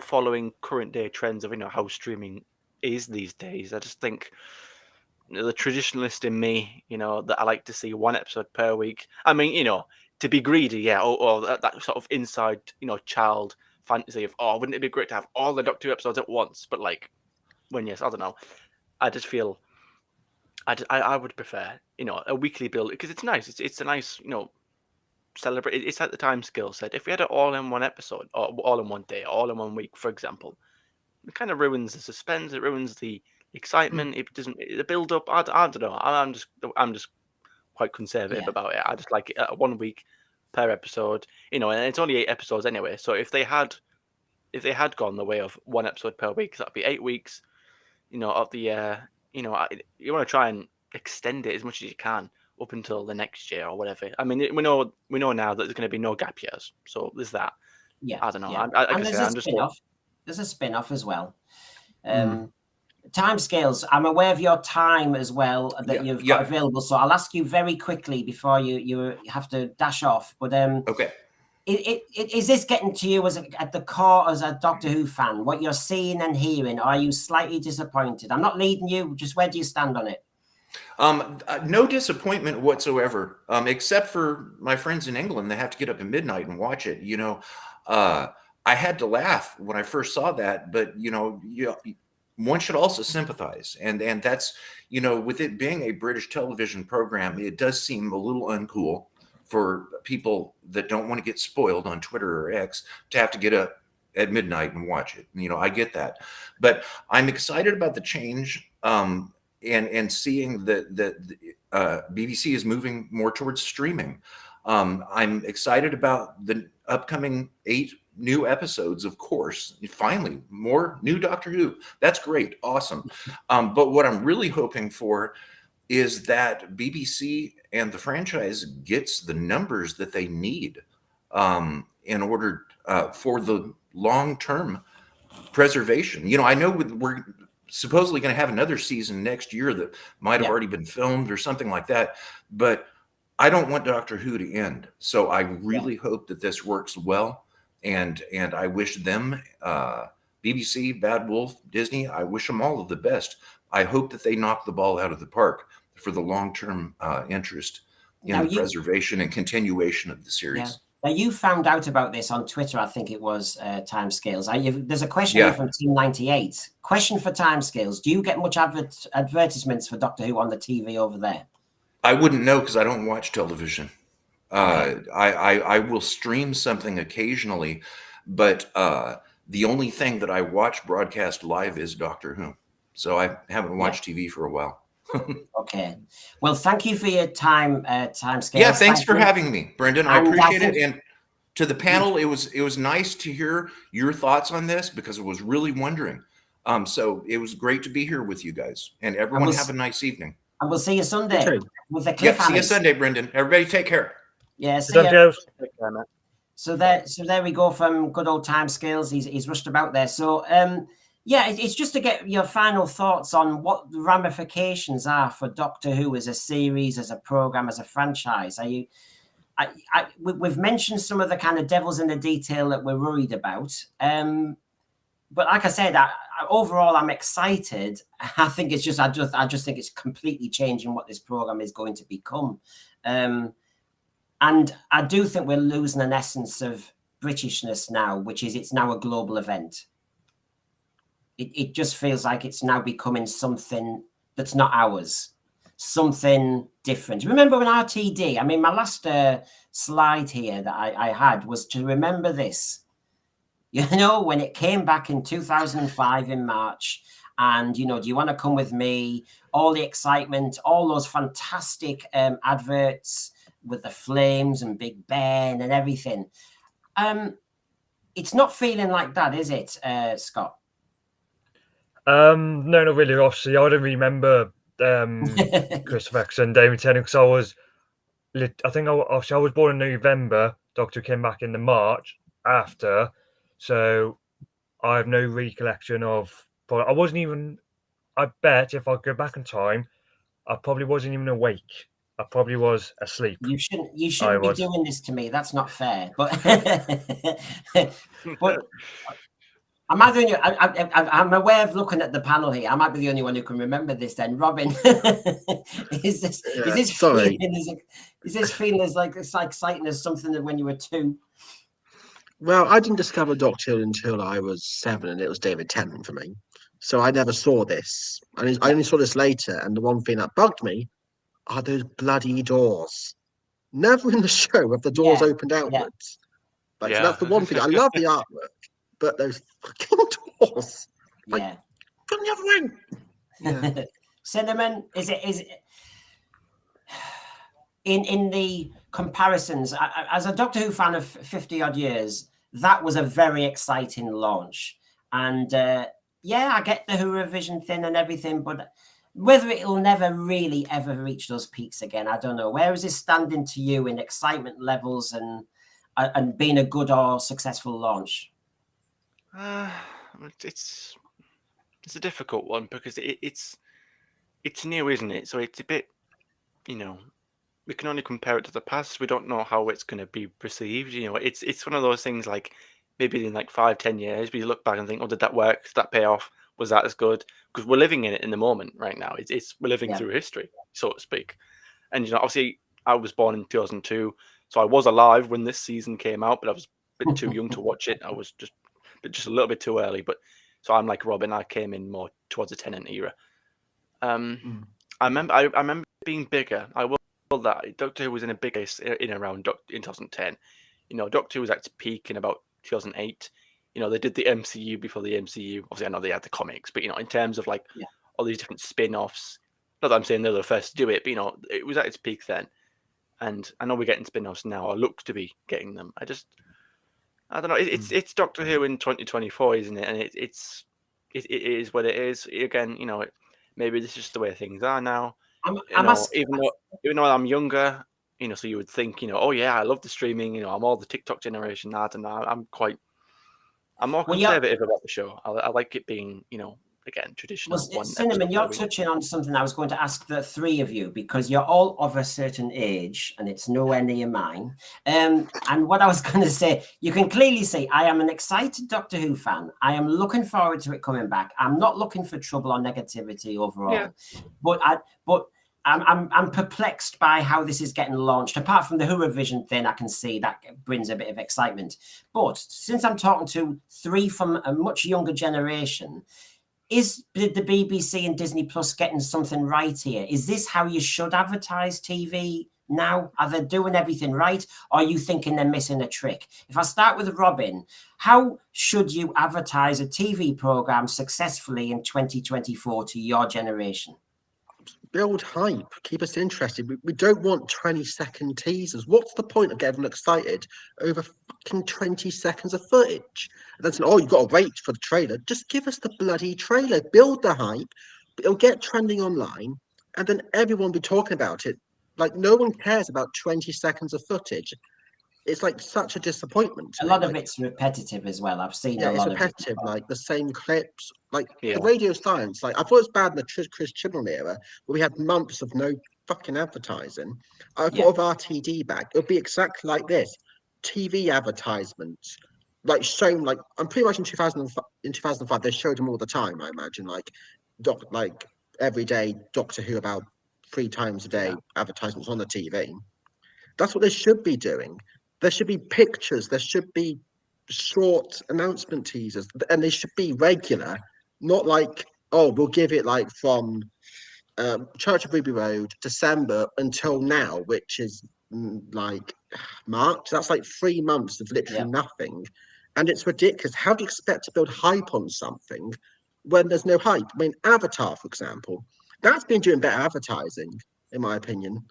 following current day trends of how streaming is these days. I just think the traditionalist in me, that I like to see 1 episode per week. I mean, to be greedy, yeah, or that sort of inside, child fantasy of, wouldn't it be great to have all the Doctor Who episodes at once? But I don't know. I just feel I would prefer, a weekly build, because it's nice. It's a nice, celebrate. It's like the time scale said. If we had it all in one episode, or all in one day, or all in 1 week, for example, it kind of ruins the suspense. It ruins the excitement. It doesn't. The build up. I don't know. I'm just quite conservative about it. I just like it at 1 week per episode. And it's only 8 episodes anyway. So if they had gone the way of 1 episode per week, that'd be 8 weeks. Of the you want to try and extend it as much as you can up until the next year or whatever. I mean, we know now that there's going to be no gap years, so there's that. Yeah, I don't know. Yeah. And there's a spin-off. There's a spin-off as well. Timescales. I'm aware of your time as well that you've got available, so I'll ask you very quickly before you have to dash off. But okay. Is this getting to you at the core as a Doctor Who fan? What you're seeing and hearing? Are you slightly disappointed? I'm not leading you. Just where do you stand on it? No disappointment whatsoever, except for my friends in England. They have to get up at midnight and watch it. I had to laugh when I first saw that, but one should also sympathize, and that's with it being a British television program, it does seem a little uncool for people that don't want to get spoiled on Twitter or X to have to get up at midnight and watch it. I get that, but I'm excited about the change. And seeing that BBC is moving more towards streaming. I'm excited about the upcoming 8 new episodes, of course. Finally, more new Doctor Who. That's great. Awesome. But what I'm really hoping for is that BBC and the franchise gets the numbers that they need in order for the long-term preservation. I know we're supposedly going to have another season next year that might have already been filmed or something like that, but I don't want Doctor Who to end. So I really hope that this works well, and I wish them, BBC, Bad Wolf, Disney, I wish them all of the best. I hope that they knock the ball out of the park for the long-term interest in the preservation and continuation of the series. Yeah. Now, you found out about this on Twitter, I think it was, Timescales. There's a question here from Team 98. Question for Timescales. Do you get much advertisements for Doctor Who on the TV over there? I wouldn't know because I don't watch television. I will stream something occasionally, but the only thing that I watch broadcast live is Doctor Who. So I haven't watched TV for a while. Okay. Well, thank you for your time, Timescales. Yeah, thanks for having me, Brendan. I appreciate it. And to the panel, it was nice to hear your thoughts on this because I was really wondering. So it was great to be here with you guys. And everyone have a nice evening. And we'll see you Sunday with the cliffhangers. See you Sunday, Brendan. Everybody take care. Yeah, see you. So there we go from good old Timescales. He's rushed about there. So it's just to get your final thoughts on what the ramifications are for Doctor Who as a series, as a program, as a franchise. We've mentioned some of the kind of devils in the detail that we're worried about. But like I said, overall, I'm excited. I think it's just, I just think it's completely changing what this program is going to become. And I do think we're losing an essence of Britishness now, which is it's now a global event. It just feels like it's now becoming something that's not ours, something different. Remember when RTD, I mean, my last slide here that I had was to remember this. When it came back in 2005 in March, and, do you want to come with me? All the excitement, all those fantastic adverts with the flames and Big Ben and everything. It's not feeling like that, is it, Scott? No, not really. Obviously, I don't remember Christopher Eccleston, David Tennant, because I think I was born in November. Doctor came back in the March after, so I have no recollection of. I wasn't even. I bet if I go back in time, I probably wasn't even awake. I probably was asleep. You shouldn't be doing this to me. That's not fair. But but am I the only? I'm aware of looking at the panel here. I might be the only one who can remember this. Then, Robin, is this feeling as like exciting as something that when you were 2? Well, I didn't discover Doctor Who until I was 7, and it was David Tennant for me. So I never saw this. I only saw this later, and the one thing that bugged me are those bloody doors. Never in the show have the doors opened outwards. So that's the one thing. I love the artwork, but those fucking doors. Like, from the other end. Yeah. Cinnamon, is it in the comparisons, as a Doctor Who fan of 50 odd years, that was a very exciting launch. And I get the Who revision thing and everything, but whether it'll never really ever reach those peaks again, I don't know. Where is this standing to you in excitement levels and being a good or successful launch? It's a difficult one because it's new, isn't it? So it's a bit, we can only compare it to the past. We don't know how it's going to be perceived. It's one of those things like maybe in like 5-10 years, we look back and think, oh, did that work? Did that pay off? Was that as good? Because we're living in it in the moment right now. We're living through history, so to speak. And obviously, I was born in 2002, so I was alive when this season came out, but I was a bit too young to watch it. I was just a little bit too early. But so I'm like Robin. I came in more towards the Tennant era. I remember being bigger. I will that Doctor Who was in a big case in around in 2010. Doctor Who was at its peak in about 2008. They did the MCU before the MCU. Obviously, I know they had the comics, but in terms of like all these different spin-offs, not that I'm saying they're the first to do it, but it was at its peak then. And I know we're getting spin-offs now. I look to be getting them. I don't know. It's Doctor Who in 2024, isn't it? And it is what it is. Again, maybe this is just the way things are now. Even though I'm younger, so you would think, oh yeah, I love the streaming. I'm all the TikTok generation. I don't know. I'm more conservative about the show. I like it being, again, traditional. Cinnamon, you're touching on something I was going to ask the 3 of you, because you're all of a certain age and it's nowhere near mine. And what I was going to say, you can clearly see I am an excited Doctor Who fan. I am looking forward to it coming back. I'm not looking for trouble or negativity overall, but I'm perplexed by how this is getting launched. Apart from the Who revision thing, I can see that brings a bit of excitement. But since I'm talking to 3 from a much younger generation, is the BBC and Disney Plus getting something right here? Is this how you should advertise TV now? Are they doing everything right? Or are you thinking they're missing a trick? If I start with Robin, how should you advertise a TV program successfully in 2024 to your generation? Build hype, keep us interested. We don't want 20-second teasers. What's the point of getting excited over fucking 20 seconds of footage? And then saying, you've got to wait for the trailer. Just give us the bloody trailer. Build the hype. It'll get trending online, and then everyone will be talking about it. Like, no one cares about 20 seconds of footage. It's like such a disappointment. A lot of it's repetitive as well. I've seen a lot of repetitive, like the same clips, like the radio silence. Like I thought it was bad in the Chris Chibnall era, where we had months of no fucking advertising. I thought of RTD back, it would be exactly like this: TV advertisements, like shown. Like I'm pretty much in 2005, they showed them all the time. I imagine, like every day, Doctor Who about 3 times a day advertisements on the TV. That's what they should be doing. There should be pictures. There should be short announcement teasers, and they should be regular, not like, we'll give it like from Church of Ruby Road, December until now, which is like March. That's like 3 months of literally nothing. And it's ridiculous. How do you expect to build hype on something when there's no hype? I mean, Avatar, for example, that's been doing better advertising, in my opinion.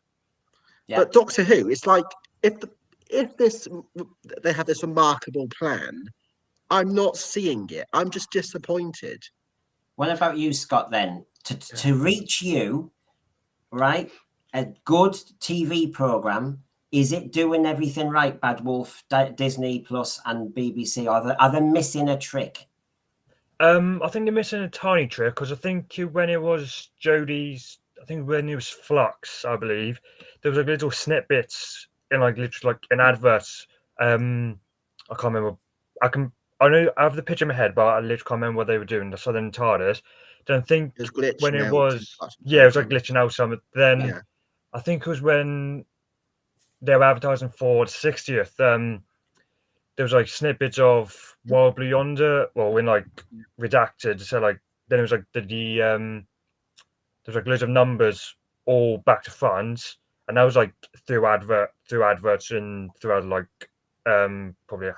Yeah. But Doctor Who, it's like, if they have this remarkable plan, I'm not seeing it. I'm just disappointed. What about you, Scott? Then to reach you, right? A good TV program. Is it doing everything right? Bad Wolf, Disney Plus, and BBC. Are they missing a trick? I think they're missing a tiny trick because I think when it was Jodie's, I think when it was Flux, I believe there was like little snippets in like literally like in adverts. I can't remember. I know I have the picture in my head, but I literally can't remember what they were doing. The Southern TARDIS. Don't think It was glitching when it out was and it was like glitching out some. Then Yeah. I think it was when they were advertising for the 60th. There was like snippets of Wild Blue Yonder, well, in like redacted. So like then it was like there's like loads of numbers all back to front, and that was like through adverts and throughout like probably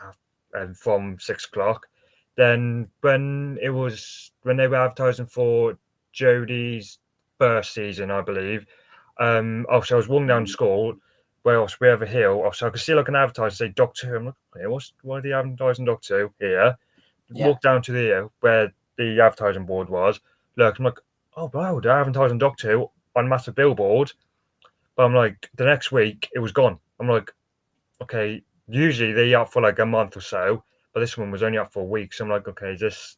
from 6 o'clock. Then when they were advertising for Jodie's first season, I believe, obviously I was walking down to school. Where else we have a hill, so I could see like an advertiser say Doctor Who. I'm like, okay, why are they advertising Doctor Who here? Yeah. Walk down to the hill where the advertising board was. Look, I'm like, oh wow, they're advertising Doctor Who on a massive billboard. But I'm like, the next week it was gone. I'm like, okay, usually they're up for like a month or so, but this one was only up for a week. So I'm like, okay, it's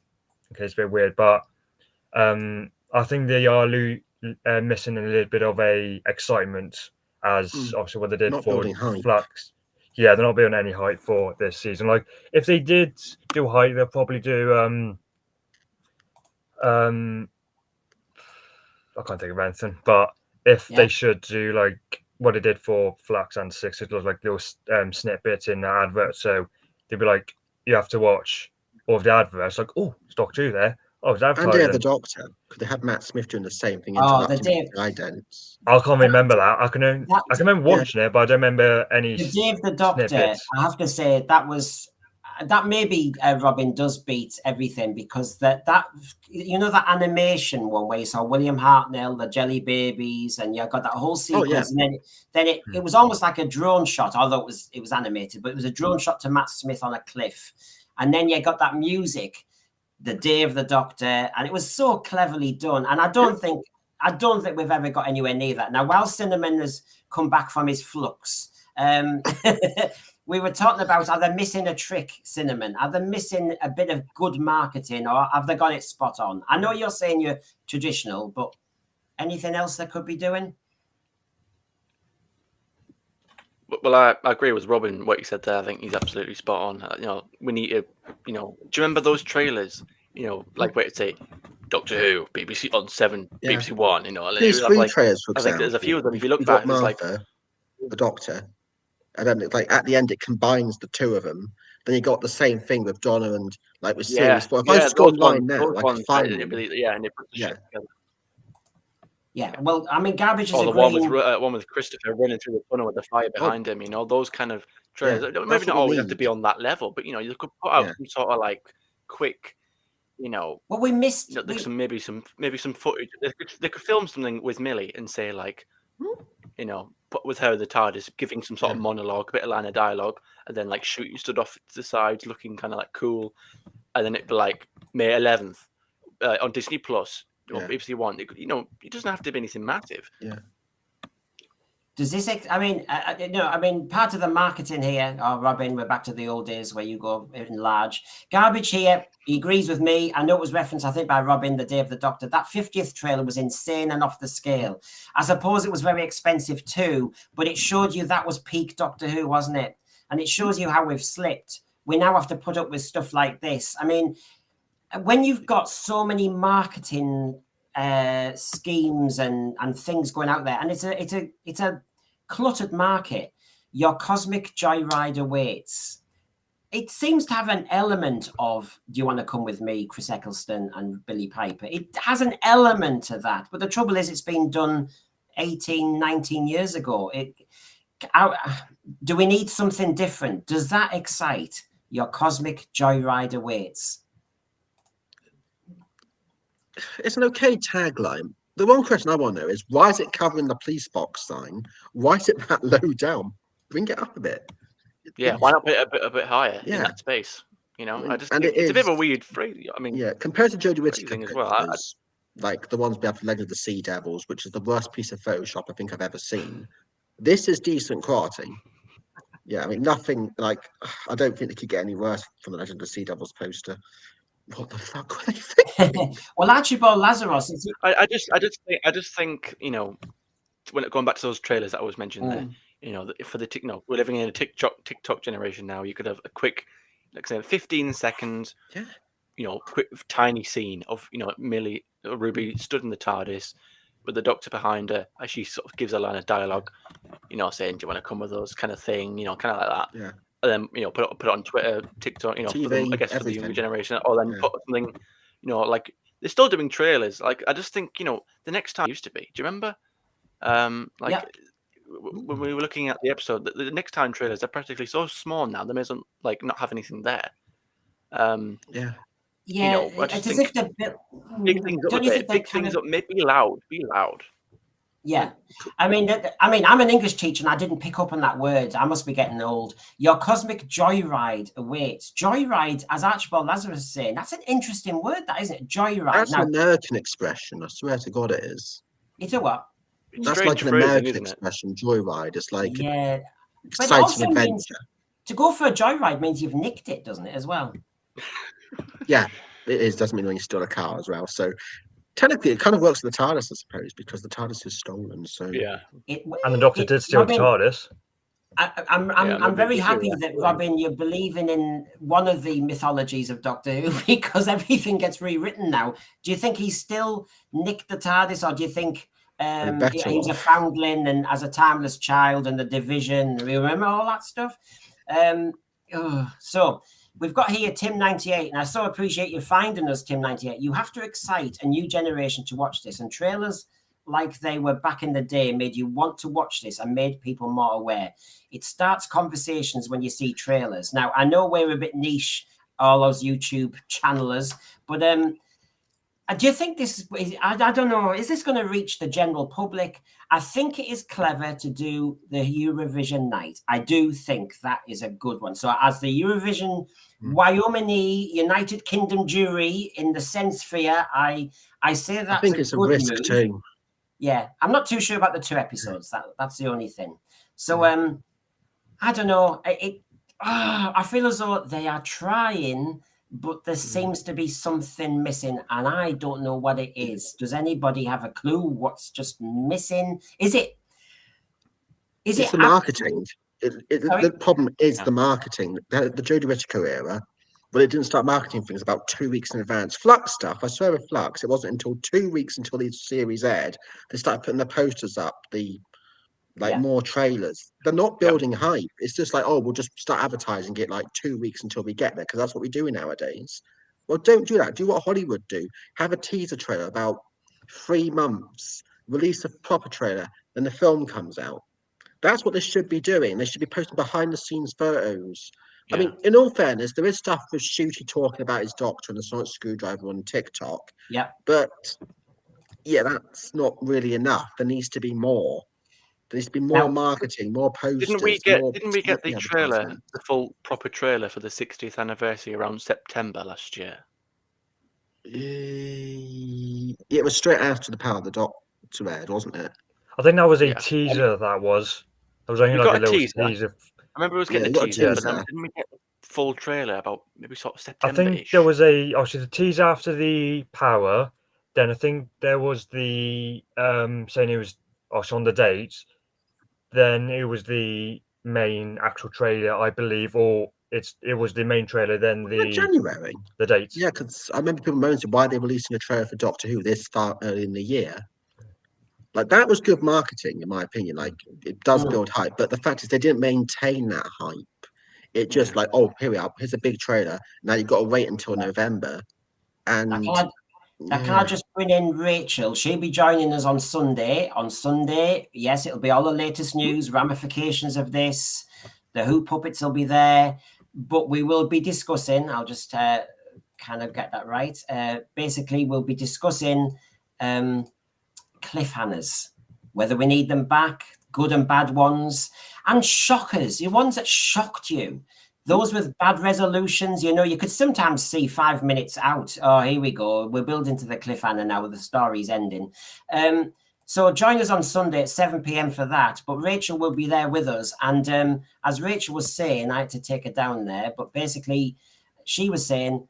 a bit weird. But I think they are missing a little bit of a excitement. As obviously what they did for Flux. Yeah, they're not building any hype for this season. Like if they did do hype, they'll probably do I can't think of anything, but if they should do like what they did for Flux and Six, it was like little snippets in the advert. So they'd be like, you have to watch all of the adverts, like, oh, it's Doctor Who there. Oh, it's advertising. And Day of the Doctor, because they had Matt Smith doing the same thing. The idents. I can't remember that. I can remember watching it, but I don't remember any. The Day of the Doctor, snippets. I have to say that maybe Robin does beat everything, because that that animation one where you saw William Hartnell, the Jelly Babies, and you got that whole sequence, and then it was almost like a drone shot, although it was animated, but it was a drone shot to Matt Smith on a cliff, and then you got that music, the Day of the Doctor, and it was so cleverly done. And I don't think we've ever got anywhere near that. Now, while Cinnamon has come back from his flux, we were talking about, are they missing a trick, Cinnamon? Are they missing a bit of good marketing, or have they got it spot on? I know you're saying you're traditional, but anything else they could be doing? Well, I agree with Robin, what he said there. I think he's absolutely spot on. We need to, do you remember those trailers? Like where it say, Doctor Who, BBC on 7, BBC 1, There's 3 trailers, for example. I think there's a few of them. If you look back, Martha, like the Doctor, and then it's like at the end it combines the two of them. Then you got the same thing with Donna and like with Series 4. If I just go online now, I can find them. And they put the shit together. Yeah, well, I mean, Garbage is the one with Christopher running through the tunnel with the fire behind him. Those kind of trailers. Maybe not always have to be on that level, but you could put out some sort of like quick. Well, we missed. Maybe some footage. They could film something with Millie and say like, put with her the TARDIS giving some sort of monologue, a bit of line of dialogue, and then like shooting stood off to the sides, looking kind of like cool, and then it'd be like May 11th on Disney Plus. Or BBC 1, it doesn't have to be anything massive. Yeah. Does this? I mean, part of the marketing here. Oh, Robin, we're back to the old days where you go in large. Garbage here. He agrees with me. I know it was referenced, I think, by Robin, the Day of the Doctor. That 50th trailer was insane and off the scale. I suppose it was very expensive too, but it showed you that was peak Doctor Who, wasn't it? And it shows you how we've slipped. We now have to put up with stuff like this. I mean, when you've got so many marketing schemes and things going out there, and it's a cluttered market, your cosmic joyride awaits. It seems to have an element of, do you want to come with me, Chris Eccleston and Billy Piper? It has an element of that, but the trouble is it's been done 18, 19 years ago. Do we need something different? Does that excite? Your cosmic joyride awaits. It's an okay tagline. The one question I want to know is, why is it covering the police box sign? Why is it that low down? Bring it up a bit. Yeah, why not put it a bit higher in that space? You know, I just think it's a bit of a weird phrase. I mean, yeah, compared to Jodie Whittaker as well. like the ones we have for Legend of the Sea Devils, which is the worst piece of Photoshop I think I've ever seen. This is decent quality. Yeah, I mean, nothing like, I don't think they could get any worse from the Legend of the Sea Devils poster. What the fuck were they thinking? Well, Archibald Lazarus. I just think, you know, when going back to those trailers that I was mentioning there, you know, for the we're living in a TikTok generation now. You could have a quick, like say, 15 seconds, you know, quick tiny scene of, you know, Millie Ruby stood in the TARDIS with the Doctor behind her as she sort of gives a line of dialogue, you know, saying, "Do you want to come with us?" kind of thing, you know, kind of like that. Yeah. And then, you know, put it on Twitter, TikTok, you know, TV, for them, I guess everything. for the younger generation, or then put something, you know, like they're still doing trailers. Like I just think, you know, the next time it used to be. Do you remember? When we were looking at the episode, the next time trailers are practically so small now. They may as well like not have anything there. You know, I just think big things up a bit. Big things up. Be loud. Be loud. Yeah, I mean, I'm an English teacher and I didn't pick up on that word. I must be getting old. Your cosmic joyride awaits. Joyride, as Archibald Lazarus is saying, that's an interesting word, that isn't it? Joyride. That's an American expression. I swear to God, it is. It's a what? That's like an American expression. Joyride. It's like exciting adventure. To go for a joyride means you've nicked it, doesn't it, as well? Yeah, it is. Doesn't mean when you steal a car as well. So technically, it kind of works with the TARDIS, I suppose, because the TARDIS is stolen. So and the Doctor did steal the TARDIS. I'm very happy that, Robin, you're believing in one of the mythologies of Doctor Who, because everything gets rewritten now. Do you think he still nicked the TARDIS, or do you think he was a foundling and as a timeless child and the division? Remember all that stuff? So we've got here Tim98, and I so appreciate you finding us, Tim98. You have to excite a new generation to watch this, and trailers like they were back in the day made you want to watch this and made people more aware. It starts conversations when you see trailers. Now, I know we're a bit niche, all those YouTube channelers, but do you think this is, I don't know, is this going to reach the general public? I think it is clever to do the Eurovision night. I do think that is a good one. So as the Eurovision Wyoming United Kingdom jury in the Sense Sphere, I say that I think it's a risk too. Yeah, I'm not too sure about the 2 episodes. That's the only thing. So I don't know. I feel as though they are trying, but there seems to be something missing, and I don't know what it is. Does anybody have a clue what's just missing? Is it the marketing? The problem is the marketing. The Jodie Whittaker era, but it didn't start marketing things about 2 weeks in advance. Flux stuff, I swear with Flux, it wasn't until 2 weeks until the series aired, they started putting the posters up, more trailers. They're not building hype. It's just like, we'll just start advertising it like 2 weeks until we get there, because that's what we do nowadays. Well, don't do that. Do what Hollywood do. Have a teaser trailer about 3 months, release a proper trailer, then the film comes out. That's what they should be doing. They should be posting behind the scenes photos. I mean, in all fairness, there is stuff with Shooty talking about his doctor and the sonic screwdriver on TikTok. Yeah. But that's not really enough. There needs to be more. There needs to be more marketing, more posters. Didn't we get the trailer, the full proper trailer for the 60th anniversary around September last year? It was straight after the Power of the Doctor aired, wasn't it? I think that was a teaser. That was only like a little teaser. I remember it was getting a teaser, but then didn't we get the full trailer about maybe sort of September? I think there was obviously the teaser after the Power. Then I think there was the saying it was on the dates. Then it was the main actual trailer, I believe, or it was the main trailer. Then January, the dates. Yeah, because I remember people moaning why they're releasing a trailer for Doctor Who this far early in the year. Like, that was good marketing, in my opinion. Like, it does build hype, but the fact is they didn't maintain that hype. It just here we are. Here's a big trailer. Now you've got to wait until November. And can I just bring in Rachel? She'll be joining us on Sunday. On Sunday, yes, it'll be all the latest news, ramifications of this. The Who puppets will be there, but we will be discussing. I'll just kind of get that right. Basically, we'll be discussing cliffhangers, whether we need them back, good and bad ones, and shockers, the ones that shocked you. Those with bad resolutions, you could sometimes see 5 minutes out. Oh, here we go. We're building to the cliffhanger now with the story's ending. So join us on Sunday at 7 p.m. for that. But Rachel will be there with us. And as Rachel was saying, I had to take her down there. But basically, she was saying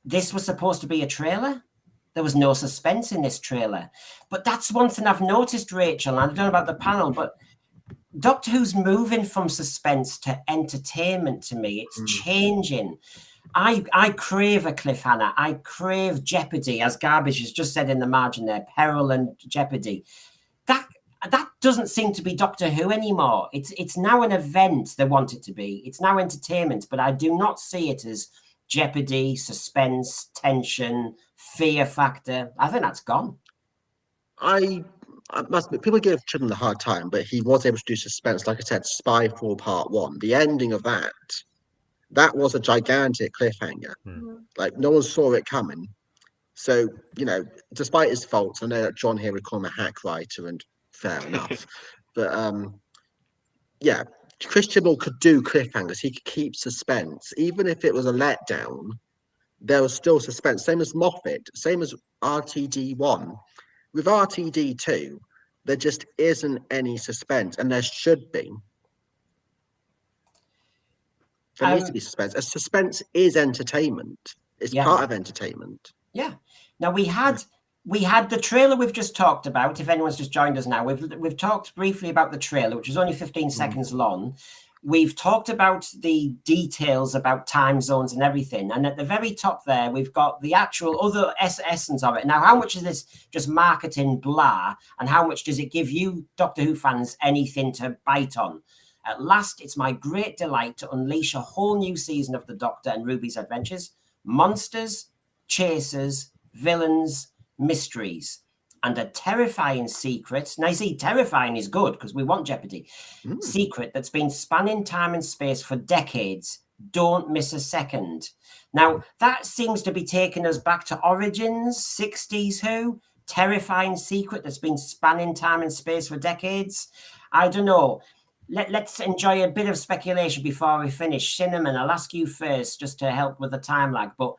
this was supposed to be a trailer. There was no suspense in this trailer. But that's one thing I've noticed, Rachel. And I don't know about the panel, but Doctor Who's moving from suspense to entertainment to me. It's changing. I crave a cliffhanger. I crave jeopardy, as Garbage has just said in the margin there, peril and jeopardy. That doesn't seem to be Doctor Who anymore. It's now an event they want it to be. It's now entertainment, but I do not see it as jeopardy, suspense, tension, fear factor. I think that's gone. I must admit, people give Chibnall a hard time, but he was able to do suspense. Like I said, Spyfall Part 1, the ending of that was a gigantic cliffhanger. Like, no one saw it coming. So, despite his faults, I know that John here would call him a hack writer, and fair enough. But, yeah, Chris Chibnall could do cliffhangers. He could keep suspense. Even if it was a letdown, there was still suspense. Same as Moffat, same as RTD1. With RTD2, there just isn't any suspense, and there should be. There needs to be suspense. A suspense is entertainment. It's part of entertainment. Yeah. Now we had the trailer we've just talked about. If anyone's just joined us now, we've talked briefly about the trailer, which is only 15 seconds long. We've talked about the details about time zones and everything. And at the very top there, we've got the actual other essence of it. Now, how much is this just marketing blah? And how much does it give you, Doctor Who fans, anything to bite on? At last, it's my great delight to unleash a whole new season of the Doctor and Ruby's adventures. Monsters, chasers, villains, mysteries. And a terrifying secret. Now, you see, terrifying is good because we want jeopardy. Secret that's been spanning time and space for decades. Don't miss a second. Now, that seems to be taking us back to Origins, 60s Who. Terrifying secret that's been spanning time and space for decades. I don't know. Let's enjoy a bit of speculation before we finish. Cinnamon, I'll ask you first just to help with the time lag. But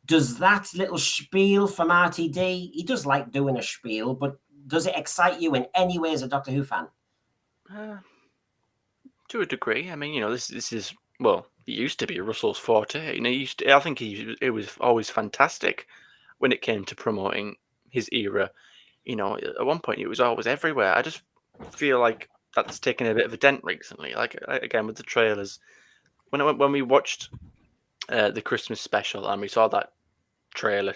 does that little spiel from RTD, he does like doing a spiel, but does it excite you in any way as a Doctor Who fan? To a degree. I mean, this is, well, it used to be Russell's forte. I think it was always fantastic when it came to promoting his era. At one point it was always everywhere. I just feel like that's taken a bit of a dent recently. Like, again, with the trailers. When we watched the Christmas special and we saw that trailer,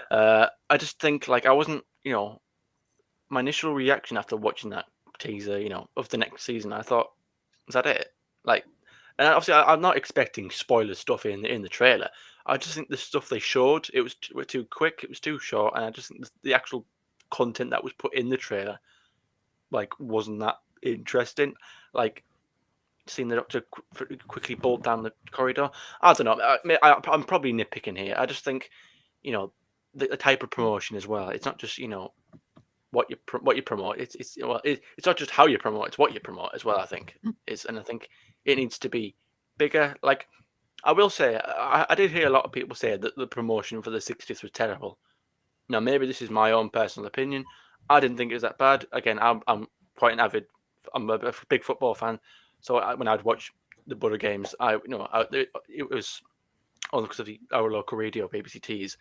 I just think, like, I wasn't, my initial reaction after watching that teaser, of the next season, I thought, is that it? Like, and obviously I'm not expecting spoiler stuff in the trailer. I just think the stuff they showed, it was too quick, it was too short, and I just think the actual content that was put in the trailer, like, wasn't that interesting. Like, seeing the Doctor quickly bolt down the corridor. I don't know. I'm probably nitpicking here. I just think, the type of promotion as well. It's not just what you promote. It's not just how you promote. It's what you promote as well. I think and I think it needs to be bigger. Like, I will say, I did hear a lot of people say that the promotion for the 60th was terrible. Now, maybe this is my own personal opinion. I didn't think it was that bad. Again, I'm quite an avid. I'm a big football fan. So when I'd watch the Butter games, it was because of our local radio, BBC Tees.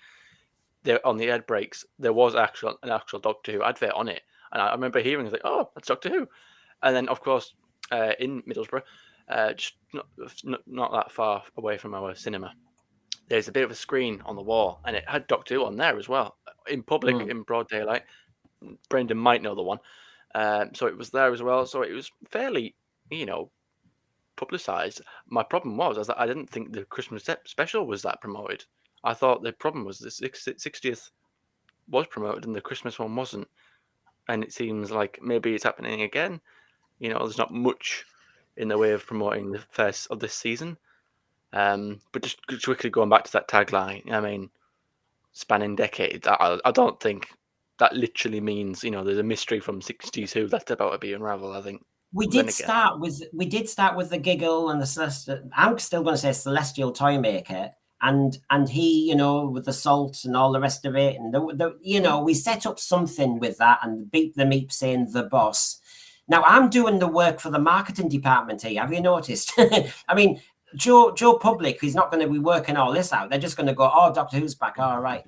There on the ad breaks, there was an actual Doctor Who advert on it, and I remember hearing, I was like, "Oh, that's Doctor Who," and then of course in Middlesbrough, just not that far away from our cinema, there's a bit of a screen on the wall, and it had Doctor Who on there as well, in public, in broad daylight. Brendan might know the one, so it was there as well. So it was fairly, publicized. My problem was that I didn't think the Christmas special was that promoted. I thought the problem was the 60th was promoted and the Christmas one wasn't. And it seems like maybe it's happening again. There's not much in the way of promoting the first of this season. But just quickly going back to that tagline, I mean, spanning decades, I don't think that literally means, there's a mystery from 60s Who that's about to be unraveled. I think we did start with the giggle and the celestial. I'm still going to say celestial toy maker, and he, with the salt and all the rest of it, and we set up something with that, and Beep the Meep saying the boss. Now I'm doing the work for the marketing department here. Have you noticed? I mean, Joe Public, he's not going to be working all this out. They're just going to go, oh, Doctor Who's back. All right.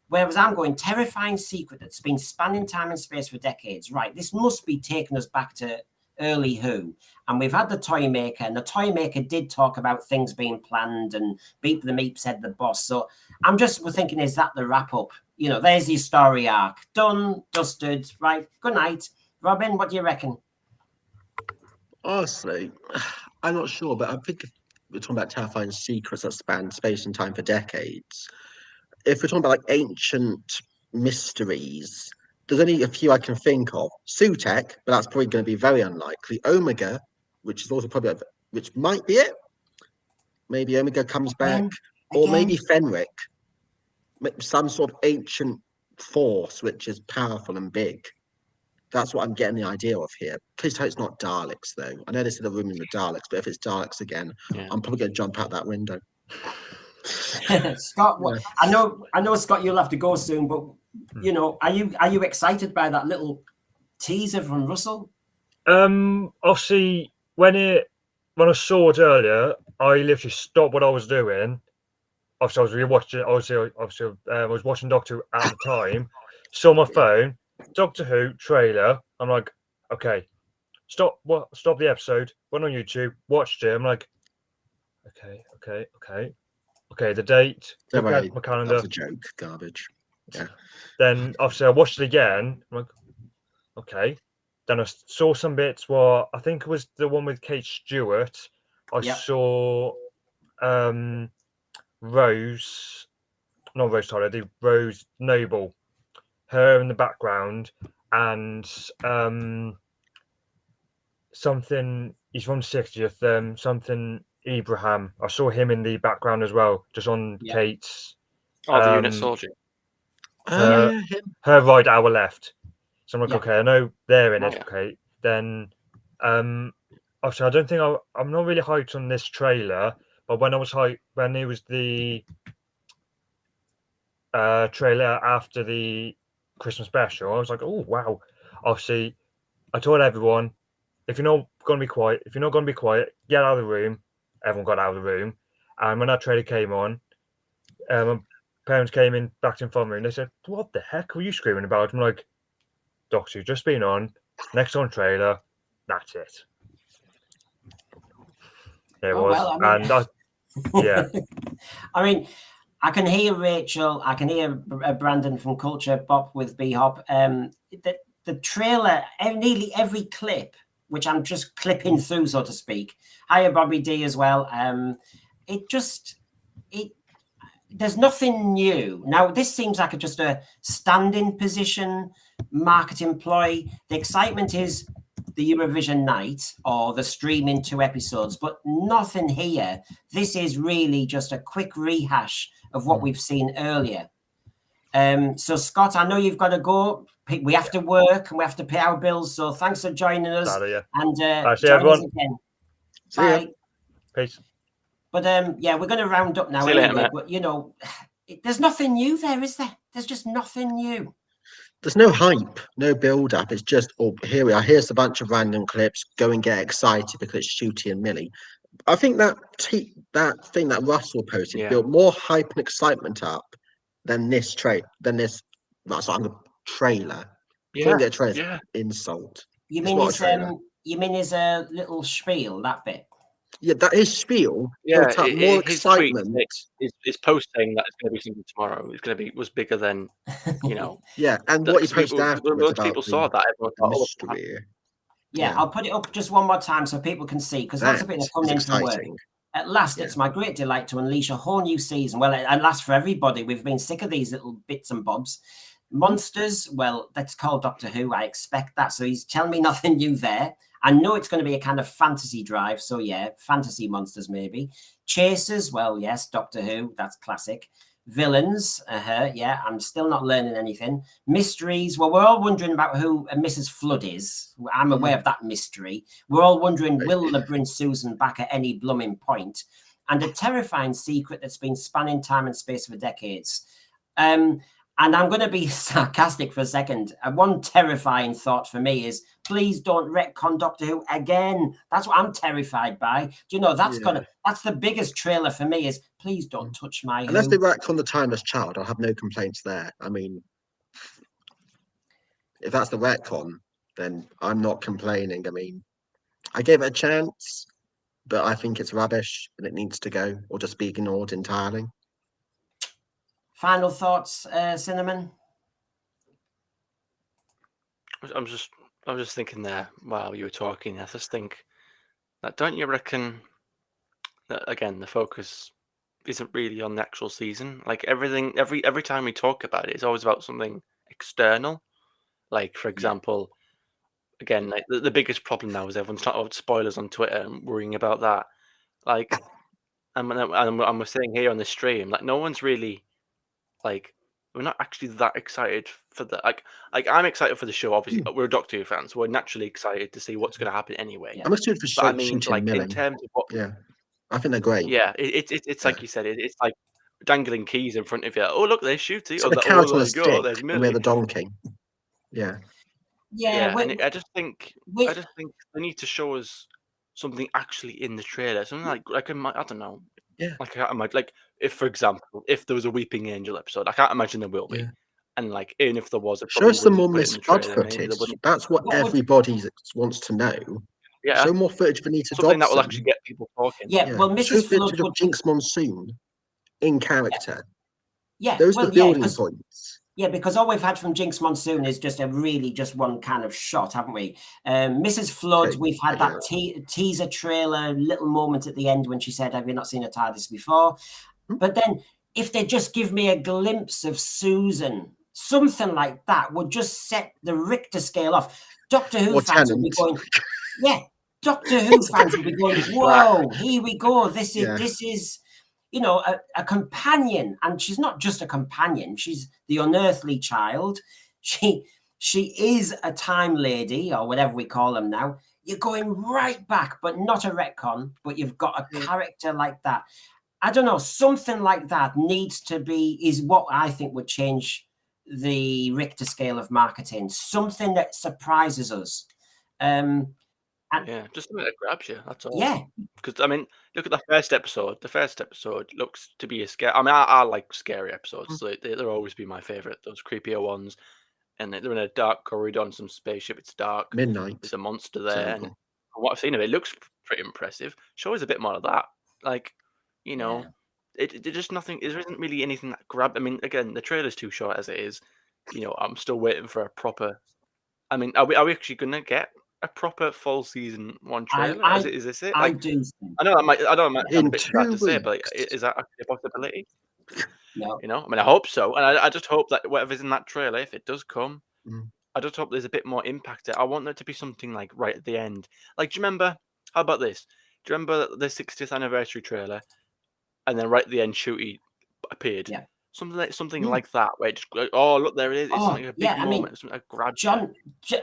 Whereas I'm going, terrifying secret that's been spanning time and space for decades. Right. This must be taking us back to early Who. And we've had the toy maker, and the toy maker did talk about things being planned, and Beep the Meep said the boss. So we're thinking, is that the wrap up? There's your story arc. Done, dusted. Right. Good night. Robin, what do you reckon? Honestly, I'm not sure, but I think if we're talking about terrifying secrets that span space and time for decades, if we're talking about like ancient mysteries, there's only a few I can think of. Sutek, but that's probably going to be very unlikely. Omega, which is also probably, which might be it. Maybe Omega comes back, or maybe Fenric, some sort of ancient force which is powerful and big. That's what I'm getting the idea of here. Please tell it's not Daleks, though. I know this is the room in the Daleks, but if it's Daleks again, I'm probably going to jump out that window. Scott, I know, Scott, you'll have to go soon, but are you excited by that little teaser from Russell? Obviously, when I saw it earlier, I literally stopped what I was doing. Obviously, I was rewatching. I was watching Doctor Who at the time. Saw my phone. Doctor Who trailer. I'm like, okay, stop the episode. Went on YouTube, watched it. I'm like, okay. The date, my calendar. That's a joke, garbage. Yeah. Then obviously I watched it again. I'm like, okay. Then I saw some bits where I think it was the one with Kate Stewart. I saw Rose Noble. Her in the background, and something, he's from 60th, something Ibrahim. I saw him in the background as well, just on Kate's. The unit soldier. Her right, our left. So I'm like, okay, I know they're in it. Okay, then obviously I don't think I'm not really hyped on this trailer, but when it was the trailer after the Christmas special, I was like, oh wow. Obviously I told everyone, if you're not going to be quiet, get out of the room. Everyone got out of the room, and when that trailer came on, my parents came in back in front of me and they said, what the heck were you screaming about? I'm like, Doctor Who's just been on, next on trailer, that's it. It was. Well, I mean... and I mean, I can hear Rachel. I can hear Brandon from Culture Bop with B-Hop. The trailer, nearly every clip, which I'm just clipping through, so to speak. Hiya, Bobby D as well. There's nothing new. Now, this seems like just a stand-in position, marketing ploy. The excitement is the Eurovision night or the streaming 2 episodes, but nothing here. This is really just a quick rehash of what we've seen earlier. So, Scott, I know you've got to go. We have to work and we have to pay our bills. So, thanks for joining us. And join us again. Bye. Peace. But we're going to round up now. Anyway, but there's nothing new there, is there? There's just nothing new. There's no hype, no build up. It's just, here we are. Here's a bunch of random clips. Go and get excited because it's Shooty and Millie. I think that thing that Russell posted built more hype and excitement up than this trailer. Yeah. Calling it a trailer insult. You mean his little spiel, that bit? Yeah, that is spiel. Yeah, more excitement. His post saying that it's going to be something tomorrow was bigger than, Yeah, and what he posted afterwards about people saw that. Mystery. Yeah, I'll put it up just one more time so people can see, because lots of people are coming in from work. At last, it's my great delight to unleash a whole new season. Well, at last for everybody. We've been sick of these little bits and bobs. Monsters, well, that's called Doctor Who. I expect that. So he's telling me nothing new there. I know it's going to be a kind of fantasy drive. So, yeah, fantasy monsters maybe. Chasers, well, yes, Doctor Who. That's classic. Villains, yeah, I'm still not learning anything. Mysteries, well, we're all wondering about who Mrs. Flood is. I'm aware of that mystery. We're all wondering, will they bring Susan back at any blooming point? And a terrifying secret that's been spanning time and space for decades. And I'm going to be sarcastic for a second. One terrifying thought for me is, please don't retcon Doctor Who again. That's what I'm terrified by. Do you know, that's the biggest trailer for me is, please don't touch my Unless Who. they retcon the Timeless Child, I'll have no complaints there. I mean, if that's the retcon, then I'm not complaining. I mean, I gave it a chance, but I think it's rubbish and it needs to go or just be ignored entirely. Final thoughts, Cinnamon? I'm just thinking there while you were talking. I just think that, don't you reckon that again the focus isn't really on the actual season? Like everything, every time we talk about it, it's always about something external. Like for example, again, like the biggest problem now is everyone's talking about spoilers on Twitter and worrying about that. Like, and we're saying here on the stream, like no one's really like. We're not actually that excited for the like I'm excited for the show. Obviously, we're Doctor Who fans, so we're naturally excited to see what's going to happen anyway. I'm excited for But I mean, like in terms of what, I think they're great. Yeah, it's like you said, it's like dangling keys in front of you. Oh look, there's Shooty. It's Oh, like a carrot on a stick. stick, There's and Millie. we're the donkey. Yeah. And I just think they need to show us something actually in the trailer, something like I don't know. Yeah. Like I can't imagine, like if, for example, if there was a Weeping Angel episode, I can't imagine there will be. Yeah. And like, even if there was, Show us some more Miss Flood footage. That's what everybody wants to know. Yeah. Show more footage of Anita Something Dobson. that will actually get people talking. Yeah. Well, Mrs. Show Flood footage of Jinx Monsoon in character. Yeah. Those are the building points. Yeah, because all we've had from Jinx Monsoon is just one kind of shot, haven't we? Mrs. Flood, we've had that teaser trailer, little moment at the end when she said, "Have you not seen a TARDIS before?" But then, if they just give me a glimpse of Susan, something like that would just set the Richter scale off. Doctor Who fans will be going, Doctor Who fans will be going, whoa, here we go. This is. You know, a companion, and she's not just a companion, she's the unearthly child. She is a time lady, or whatever we call them now. You're going right back, but not a retcon, but you've got a character like that. I don't know, something like that is what I think would change the Richter scale of marketing. Something that surprises us. Just something that grabs you. That's all. Yeah, because I mean, look at the first episode. The first episode looks to be a scare. I mean, I like scary episodes. So they'll always be my favorite. Those creepier ones, and they're in a dark corridor on some spaceship. It's dark. Midnight. There's a monster there, and from what I've seen of it, looks pretty impressive. Show us a bit more of that. Like, you know, it just nothing. There isn't really anything that grab. I mean, again, the trailer's too short as it is. You know, I'm still waiting for a proper. I mean, are we actually gonna get a proper full season one trailer? Is this it? Like, I do. I know it might be a bit bad to say, but like, is that actually a possibility? No. You know, I mean, I hope so, and I just hope that whatever's in that trailer, if it does come, I just hope there's a bit more impact. I want there to be something like right at the end. Like, do you remember? How about this? Do you remember the 60th anniversary trailer, and then right at the end, Shooty appeared? Yeah. Something like that, where it's just, oh look, there it is. It's something a big moment. Something like grab. John,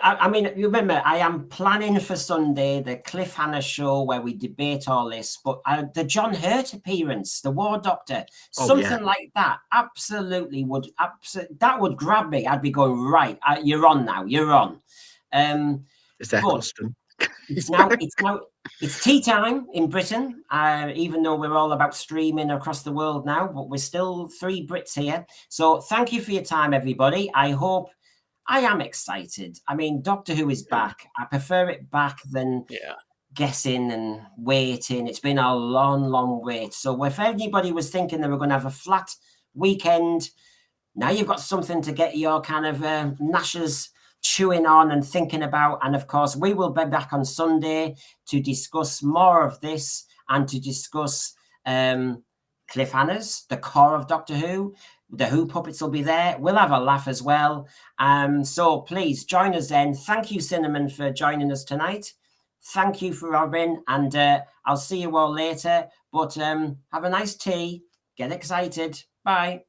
I mean, you remember, I am planning for Sunday the Cliffhanger show where we debate all this, but the John Hurt appearance, the War Doctor, something like that, absolutely would grab me. I'd be going, right, you're on now. You're on. Is that Austin? It's tea time in Britain, even though we're all about streaming across the world now, but we're still 3 Brits here. So thank you for your time, everybody. I am excited. I mean, Doctor Who is back. I prefer it back than guessing and waiting. It's been a long, long wait. So if anybody was thinking they were going to have a flat weekend, now you've got something to get your kind of gnashers chewing on and thinking about. And of course, we will be back on Sunday to discuss more of this and to discuss cliffhangers, the core of Doctor Who. The Who puppets will be there. We'll have a laugh as well. So please join us then. Thank you, Cinnamon, for joining us tonight. Thank you for Robin, and I'll see you all later. But have a nice tea. Get excited. Bye.